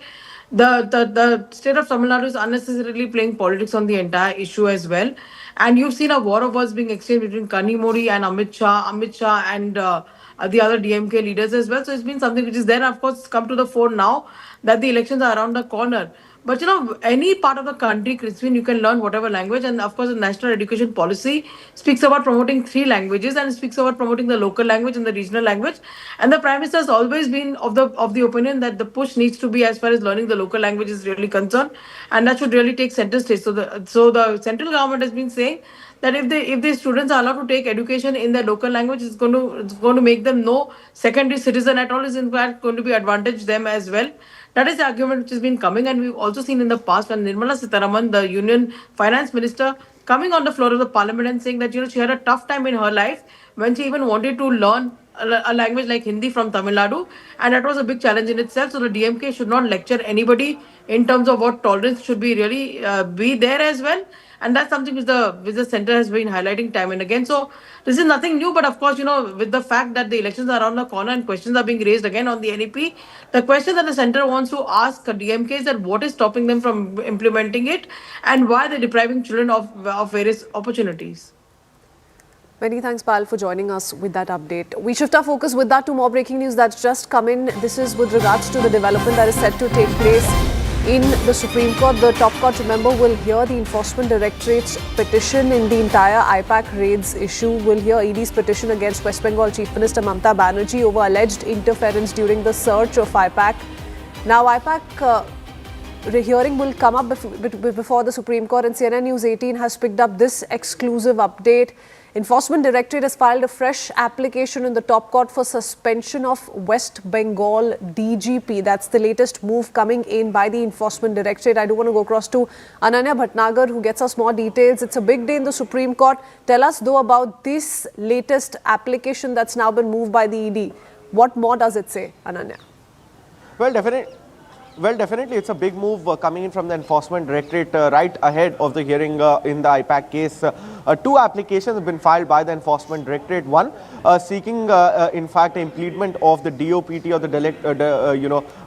the state of Tamil Nadu is unnecessarily playing politics on the entire issue as well. And you've seen a war of words being exchanged between Kanimori and Amit Shah and the other DMK leaders as well. So it's been something which is there. Of course, come to the fore now that the elections are around the corner. But any part of the country, Crispin, you can learn whatever language. And of course, the national education policy speaks about promoting 3 languages and speaks about promoting the local language and the regional language. And the Prime Minister has always been of the opinion that the push needs to be as far as learning the local language is really concerned. And that should really take center stage. So the central government has been saying that if the students are allowed to take education in their local language, it's going to make them no secondary citizen at all. Is in fact going to be advantage them as well. That is the argument which has been coming, and we've also seen in the past when Nirmala Sitharaman, the Union Finance Minister, coming on the floor of the Parliament and saying that she had a tough time in her life when she even wanted to learn a language like Hindi from Tamil Nadu, and that was a big challenge in itself. So the DMK should not lecture anybody in terms of what tolerance should be really be there as well. And that's something which the centre has been highlighting time and again. So this is nothing new, but of course, with the fact that the elections are around the corner and questions are being raised again on the NEP, the question that the centre wants to ask DMK is that what is stopping them from implementing it and why they're depriving children of various opportunities. Many thanks, Payal, for joining us with that update. We shift our focus with that to more breaking news that's just come in. This is with regards to the development that is set to take place in the Supreme Court. The top court, remember, will hear the Enforcement Directorate's petition in the entire IPAC raids issue. Will hear ED's petition against West Bengal Chief Minister Mamata Banerjee over alleged interference during the search of IPAC. Now, IPAC hearing will come up before the Supreme Court, and CNN News 18 has picked up this exclusive update. Enforcement Directorate has filed a fresh application in the top court for suspension of West Bengal DGP. That's the latest move coming in by the Enforcement Directorate. I do want to go across to Ananya Bhatnagar, who gets us more details. It's a big day in the Supreme Court. Tell us, though, about this latest application that's now been moved by the ED. What more does it say, Ananya? Well, definitely, it's a big move coming in from the Enforcement Directorate right ahead of the hearing in the IPAC case. 2 applications have been filed by the Enforcement Directorate. One seeking, in fact, implement of the DOPT or the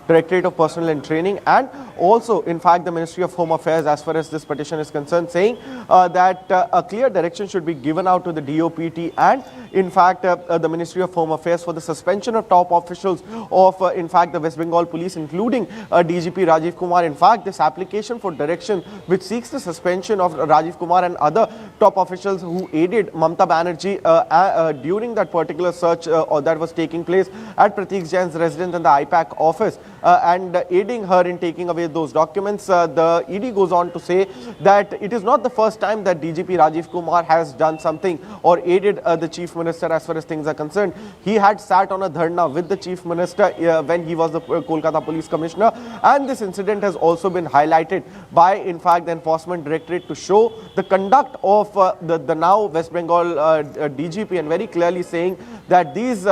Directorate of Personnel and Training, and also, in fact, the Ministry of Home Affairs, as far as this petition is concerned, saying that a clear direction should be given out to the DOPT and, in fact, the Ministry of Home Affairs for the suspension of top officials of, in fact, the West Bengal Police, including DGP Rajiv Kumar. In fact, this application for direction, which seeks the suspension of Rajiv Kumar and other top officials who aided Mamata Banerjee during that particular search that was taking place at Prateek Jain's residence in the IPAC office and aiding her in taking away those documents. The ED goes on to say that it is not the first time that DGP Rajiv Kumar has done something or aided the Chief Minister as far as things are concerned. He had sat on a dharna with the Chief Minister when he was the Kolkata Police Commissioner, and this incident has also been highlighted by, in fact, the Enforcement Directorate to show the conduct of the now West Bengal DGP, and very clearly saying that these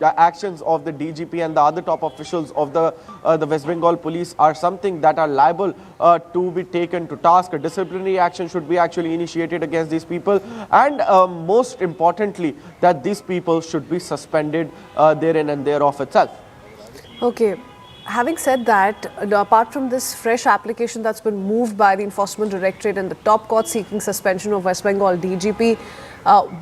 actions of the DGP and the other top officials of the West Bengal police are something that are liable to be taken to task. A disciplinary action should be actually initiated against these people, and most importantly, that these people should be suspended therein and thereof itself. Okay. Having said that, apart from this fresh application that's been moved by the Enforcement Directorate and the top court seeking suspension of West Bengal DGP,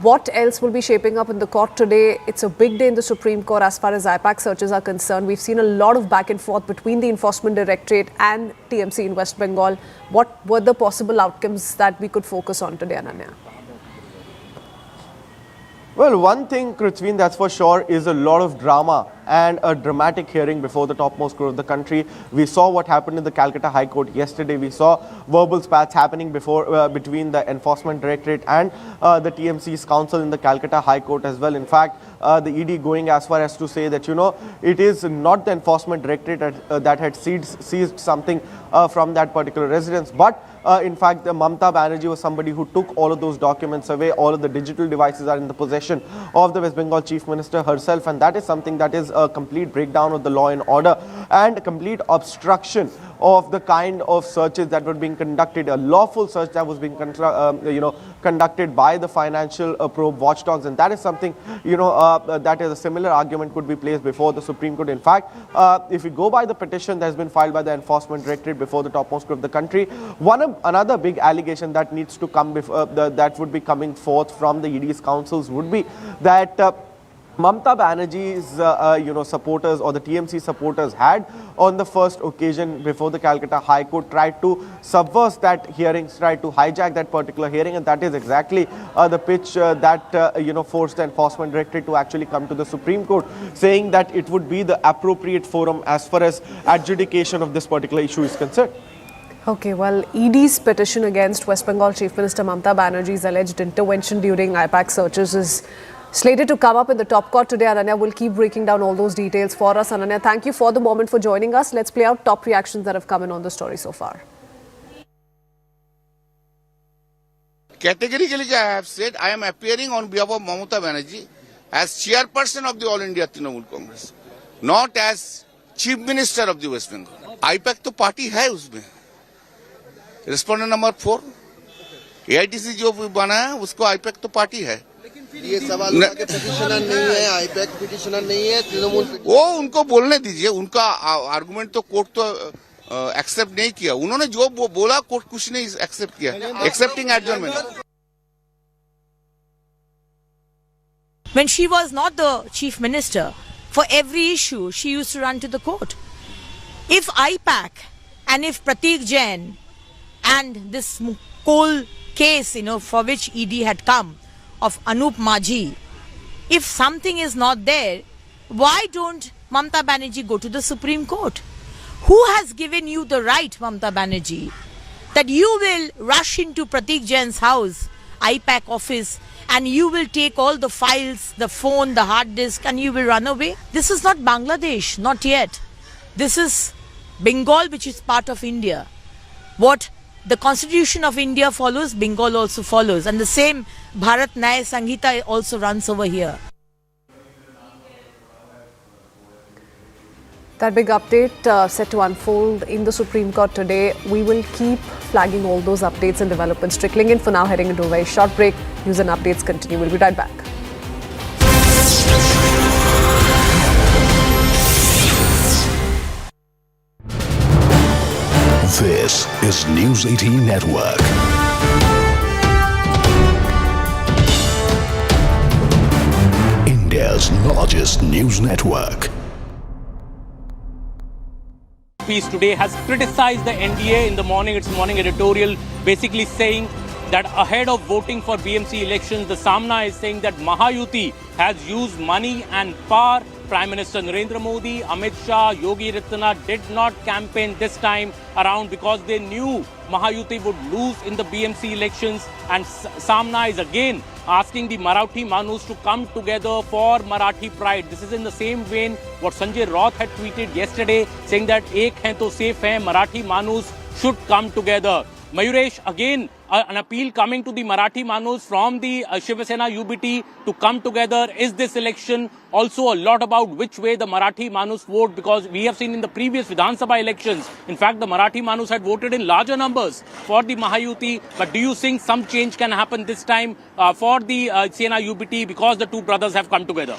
what else will be shaping up in the court today? It's a big day in the Supreme Court as far as IPAC searches are concerned. We've seen a lot of back and forth between the Enforcement Directorate and TMC in West Bengal. What were the possible outcomes that we could focus on today, Ananya? Well, one thing, Krithveen, that's for sure, is a lot of drama and a dramatic hearing before the topmost court of the country. We saw what happened in the Calcutta High Court yesterday. We saw verbal spats happening between the Enforcement Directorate and the TMC's counsel in the Calcutta High Court as well. In fact, the ED going as far as to say that, it is not the Enforcement Directorate that had seized something from that particular residence, but in fact, Mamata Banerjee was somebody who took all of those documents away. All of the digital devices are in the possession of the West Bengal Chief Minister herself, and that is something that is a complete breakdown of the law and order and a complete obstruction of the kind of searches that were being conducted, a lawful search that was being conducted by the financial probe watchdogs, and that is something that is a similar argument could be placed before the Supreme Court. In fact, if we go by the petition that has been filed by the Enforcement Directorate before the topmost court of the country, another big allegation that needs to come that would be coming forth from the ED's counsels would be that Mamata Banerjee's supporters or the TMC supporters had on the first occasion before the Calcutta High Court tried to subvert that hearing, tried to hijack that particular hearing, and that is exactly the pitch that forced the Enforcement Directorate to actually come to the Supreme Court, saying that it would be the appropriate forum as far as adjudication of this particular issue is concerned. Okay, well, ED's petition against West Bengal Chief Minister Mamata Banerjee's alleged intervention during IPAC searches is slated to come up in the top court today. Ananya will keep breaking down all those details for us. Ananya, thank you for the moment for joining us. Let's play out top reactions that have come in on the story so far. Categorically, I have said I am appearing on behalf of Mamata Banerjee as chairperson of the All India Trinamool Congress, not as Chief Minister of the West Bengal. IPAC to party hai usme. Respondent number 4, AITC जो बना है उसको IUPAC तो party है। ये सवाल उनका के पिटिशनर नहीं है, आईपैक पिटिशनर नहीं है, तृणमूल वो उनको बोलने दीजिए, उनका आर्गुमेंट तो कोर्ट तो एक्सेप्ट नहीं किया, उन्होंने जो बोला कोर्ट कुछ नहीं एक्सेप्ट किया, accepting adjournment. When she was not the chief minister, for every issue she used to run to the court. If IPAC and if Prateek Jain and this coal case, for which ED had come, of Anup Majhi, if something is not there, why don't Mamata Banerjee go to the Supreme Court? Who has given you the right, Mamata Banerjee, that you will rush into Prateek Jain's house, IPAC office, and you will take all the files, the phone, the hard disk, and you will run away? This is not Bangladesh, not yet. This is Bengal, which is part of India. What the Constitution of India follows, Bengal also follows. And the same Bharat Nyaya Sanghita also runs over here. That big update set to unfold in the Supreme Court today. We will keep flagging all those updates and developments trickling in. For now, heading into a very short break. News and updates continue. We'll be right back. This is News 18 Network. India's largest news network. Piece today has criticized the NDA in the morning, its morning editorial, basically saying that ahead of voting for BMC elections, the Samna is saying that Mahayuti has used money and power. Prime Minister Narendra Modi, Amit Shah, Yogi Adityanath did not campaign this time around because they knew Mahayuti would lose in the BMC elections. And Samna is again asking the Marathi Manus to come together for Marathi pride. This is in the same vein what Sanjay Roth had tweeted yesterday, saying that ek hai to safe hai, Marathi Manus should come together. Mayuresh, again, an appeal coming to the Marathi Manus from the Shiv Sena UBT to come together. Is this election also a lot about which way the Marathi Manus vote? Because we have seen in the previous Vidhan Sabha elections, in fact, the Marathi Manus had voted in larger numbers for the Mahayuti. But do you think some change can happen this time for the Sena UBT because the two brothers have come together?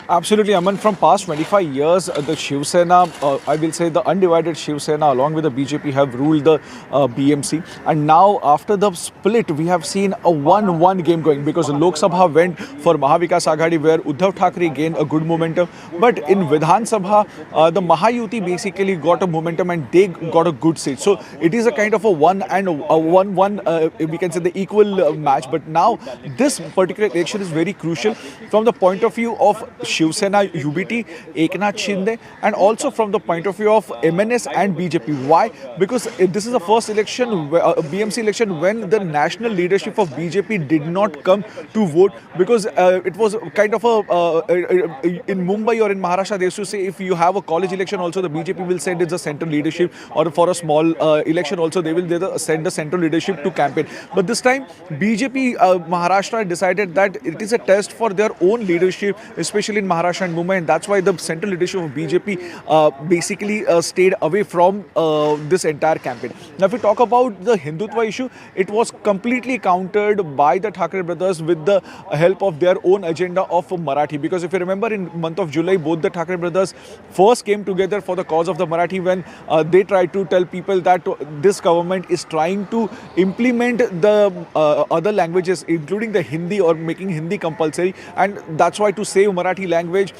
Absolutely, Aman. From past 25 years, the Shiv Sena, I will say the undivided Shiv Sena along with the BJP have ruled the BMC. And now after the split, we have seen a 1-1 game going because Lok Sabha went for Mahavikas Aghadi where Uddhav Thackeray gained a good momentum. But in Vidhan Sabha, the Mahayuti basically got a momentum and they got a good seat. So it is a kind of a 1-1, we can say the equal match. But now this particular election is very crucial from the point of view of Shiv Sena UBT, Eknath Shinde, and also from the point of view of MNS and BJP. Why? Because this is the first election, BMC election, when the national leadership of BJP did not come to vote because it was kind of in Mumbai or in Maharashtra, they used to say if you have a college election also, the BJP will send its a central leadership, or for a small election also, they will send a central leadership to campaign. But this time, BJP Maharashtra decided that it is a test for their own leadership, especially in Maharashtra and Mumbai, and that's why the central leadership of BJP basically stayed away from this entire campaign. Now, if we talk about the Hindutva issue, it was completely countered by the Thackeray brothers with the help of their own agenda of Marathi. Because if you remember, in month of July, both the Thackeray brothers first came together for the cause of the Marathi when they tried to tell people that this government is trying to implement the other languages, including the Hindi, or making Hindi compulsory, and that's why to save Marathi language,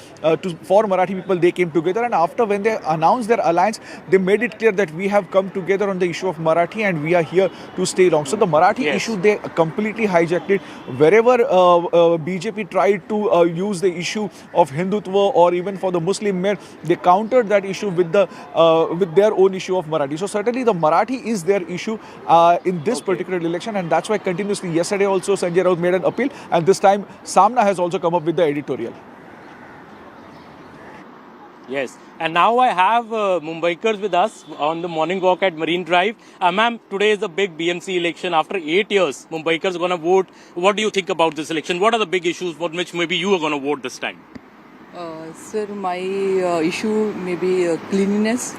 for Marathi people, they came together. And after, when they announced their alliance, they made it clear that we have come together on the issue of Marathi and we are here to stay long. So the Marathi issue, they completely hijacked it. Wherever BJP tried to use the issue of Hindutva or even for the Muslim mayor, they countered that issue with their own issue of Marathi. So certainly the Marathi is their issue in this particular election, and that's why continuously, yesterday also Sanjay Roth made an appeal, and this time Samna has also come up with the editorial. Yes, and now I have Mumbaikers with us on the morning walk at Marine Drive. Ma'am, today is a big BMC election. After 8 years, Mumbaikers are going to vote. What do you think about this election? What are the big issues for which maybe you are going to vote this time? Sir, my issue may be cleanliness.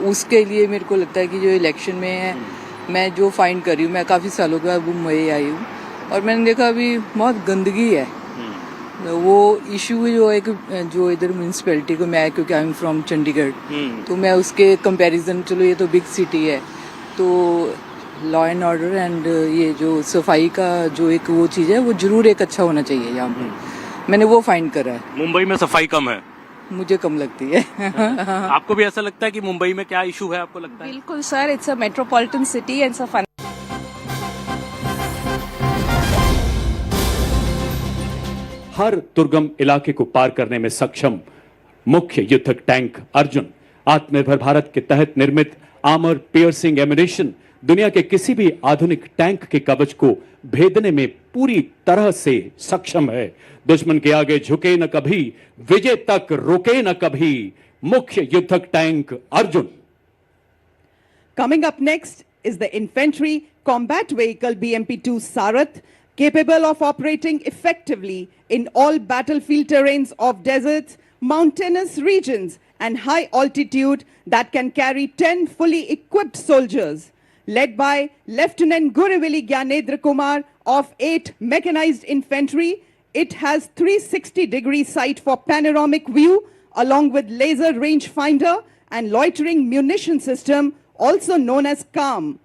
उसके लिए मेरे को लगता है कि जो election में है, मैं जो फाइंड कर रही हूँ, मैं काफ़ी सालों के बाद मुंबई आई हूँ और मैंने देखा अभी बहुत गंदगी है. वो इशू जो है कि जो इधर म्यूनसिपैलिटी को, मैं क्योंकि आई एम फ्रॉम चंडीगढ़, तो मैं उसके कंपैरिजन, चलो ये तो बिग सिटी है, तो लॉ एंड ऑर्डर एंड ये जो सफाई का जो एक वो चीज़ है, वो जरूर एक अच्छा होना चाहिए यहाँ पे. मैंने वो फाइंड करा है. मुंबई में सफाई कम है, मुझे कम लगती है. आपको भी ऐसा लगता है कि मुंबई में क्या इशू है, आपको लगता है? बिल्कुल sir, it's a metropolitan city and it's a हर दुर्गम इलाके को पार करने में सक्षम मुख्य युद्धक टैंक अर्जुन, आत्मनिर्भर भारत के तहत निर्मित आर्मर पियर्सिंग एम्युनिशन, दुनिया के किसी भी आधुनिक टैंक के कवच को भेदने में पूरी तरह से सक्षम है. दुश्मन के आगे झुके न कभी, विजय तक रुके न कभी. मुख्य युद्धक tank Arjun. Coming up next is the infantry combat vehicle BMP-2 Sarath, capable of operating effectively in all battlefield terrains of deserts, mountainous regions and high altitude, that can carry 10 fully equipped soldiers. Led by Lieutenant Guruvili Gyanendra Kumar of 8 Mechanized Infantry, it has 360-degree sight for panoramic view along with laser rangefinder and loitering munition system, also known as CARM.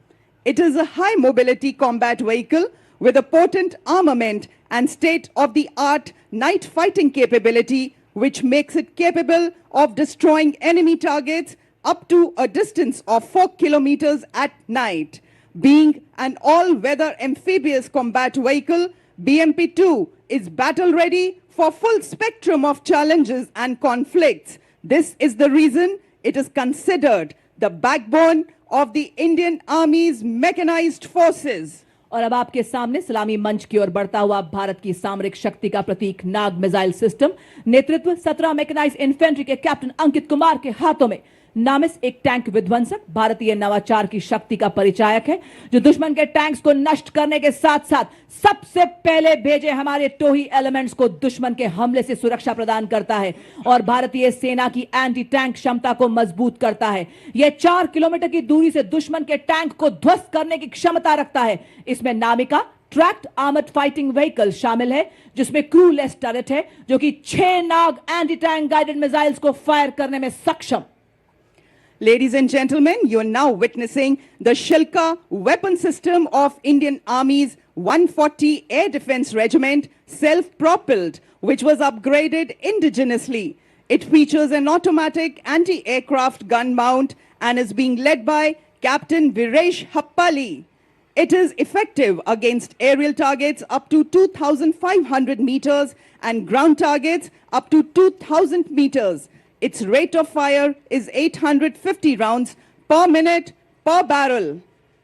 It is a high mobility combat vehicle with a potent armament and state-of-the-art night fighting capability, which makes it capable of destroying enemy targets up to a distance of 4 kilometers at night. Being an all-weather amphibious combat vehicle, BMP-2 is battle-ready for full spectrum of challenges and conflicts. This is the reason it is considered the backbone of the Indian Army's mechanized forces. और अब आपके सामने सलामी मंच की ओर बढ़ता हुआ भारत की सामरिक शक्ति का प्रतीक नाग मिसाइल सिस्टम, नेतृत्व 17 मैकेनाइज्ड इन्फेंट्री के कैप्टन अंकित कुमार के हाथों में। नामिस एक टैंक विध्वंसक भारतीय नवाचार की शक्ति का परिचायक है, जो दुश्मन के टैंक्स को नष्ट करने के साथ साथ सबसे पहले भेजे हमारे टोही एलिमेंट्स को दुश्मन के हमले से सुरक्षा प्रदान करता है और भारतीय सेना की एंटी टैंक क्षमता को मजबूत करता है। यह 4 किलोमीटर की दूरी से दुश्मन के टैंक को ध्वस्त करने की क्षमता रखता है। इसमें नामिका ट्रैक्ड आर्मर्ड फाइटिंग व्हीकल शामिल है, जिसमें क्रू लेस टर्रेट है, जो कि 6 नाग एंटी टैंक गाइडेड मिसाइल्स को फायर करने में सक्षम। Ladies and gentlemen, you are now witnessing the Shilka weapon system of Indian Army's 140 Air Defense Regiment, self-propelled, which was upgraded indigenously. It features an automatic anti-aircraft gun mount and is being led by Captain Viresh Happali. It is effective against aerial targets up to 2,500 meters and ground targets up to 2,000 meters. Its rate of fire is 850 rounds per minute per barrel.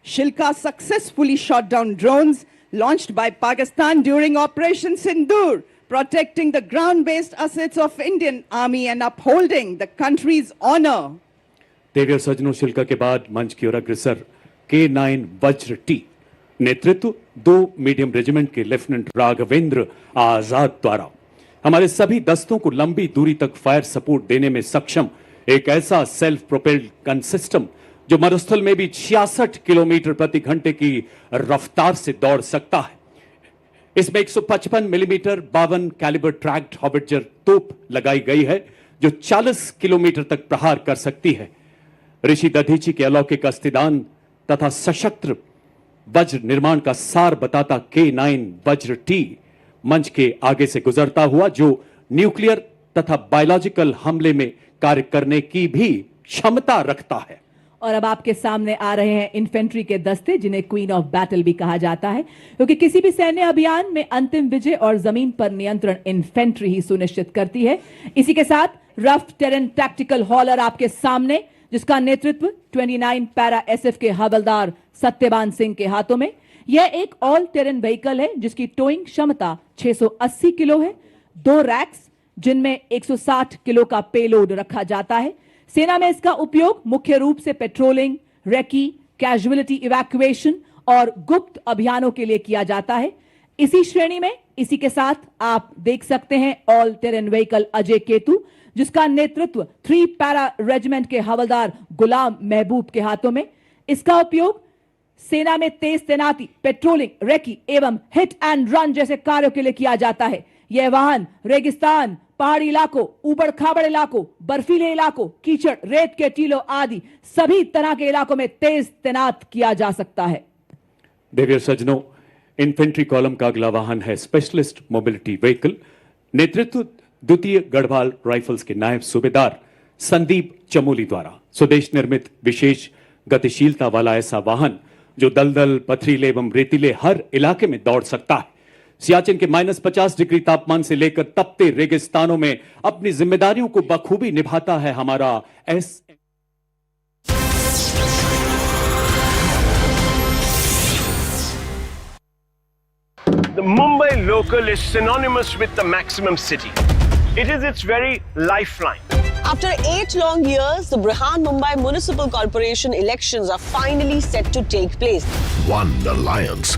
Shilka successfully shot down drones launched by Pakistan during Operation Sindoor, protecting the ground-based assets of Indian Army and upholding the country's honor. देवियर सज्जनों, शिल्का के बाद मंच की ओर अग्रसर K9 वज्र T, नेतृत्व 2 medium regiment के lieutenant Raghavendra आजाद द्वारा हमारे सभी दस्तों को लंबी दूरी तक फायर सपोर्ट देने में सक्षम एक ऐसा सेल्फ प्रोपेल्ड गन सिस्टम जो मरुस्थल में भी 66 किलोमीटर प्रति घंटे की रफ्तार से दौड़ सकता है। इसमें 155 मिलीमीटर 52 कैलिबर ट्रैक्ड हॉविट्जर तोप लगाई गई है, जो 40 किलोमीटर तक प्रहार कर सकती है। ऋषि दधीची के अलौकिक अस्तिदान तथा सशस्त्र वज्र निर्माण का सार बताता K9 वज्र टी मंच के आगे से गुजरता हुआ, जो न्यूक्लियर तथा बायोलॉजिकल हमले में कार्य करने की भी क्षमता रखता है। और अब आपके सामने आ रहे हैं इन्फेंट्री के दस्ते, जिन्हें क्वीन ऑफ बैटल भी कहा जाता है, क्योंकि किसी भी सैन्य अभियान में अंतिम विजय और जमीन पर नियंत्रण इन्फेंट्री ही सुनिश्चित करती है। इसी के साथ रफ टेरेन टैक्टिकल हॉलर आपके सामने, जिसका नेतृत्व 29 पैरा SF के हवलदार सत्यवान सिंह के हाथों में। यह एक ऑल टेरेन व्हीकल है, जिसकी टोइंग क्षमता 680 किलो है। 2 रैक्स, जिनमें 160 किलो का पेलोड रखा जाता है। सेना में इसका उपयोग मुख्य रूप से पेट्रोलिंग, रेकी, कैजुअलिटी इवैक्यूएशन और गुप्त अभियानों के लिए किया जाता है। इसी श्रेणी में इसी के साथ आप देख सकते हैं all terrain vehicle Ajay Ketu, जिसका नेतृत्व 3 पैरा रेजिमेंट के हवलदार गुलाम महबूब के हाथों में। इसका उपयोग सेना में तेज तैनाती, पेट्रोलिंग, रेकी एवं हिट एंड रन जैसे कार्यों के लिए किया जाता है। यह वाहन रेगिस्तान, पहाड़ी इलाकों, उबड़ खाबड़ इलाकों, बर्फीले इलाकों, कीचड़, रेत के टीलों आदि सभी तरह के इलाकों में तेज तैनात किया जा सकता है। देवियर सज्जनों, इन्फेंट्री कॉलम का अगला वाहन है स्पेशलिस्ट मोबिलिटी व्हीकल, नेतृत्व द्वितीय गढ़वाल राइफल्स के नायब सूबेदार संदीप चमोली द्वारा। स्वदेश निर्मित विशेष गतिशीलता वाला ऐसा वाहन जो दलदल, पथरीले एवं रेतीले हर इलाके में दौड़ सकता है। सियाचिन के -50 डिग्री तापमान से लेकर तपते रेगिस्तानों में अपनी जिम्मेदारियों को बखूबी निभाता है हमारा The Mumbai local is synonymous with the maximum city. It is its very lifeline. After 8 long years, the Brihan Mumbai Municipal Corporation elections are finally set to take place. One alliance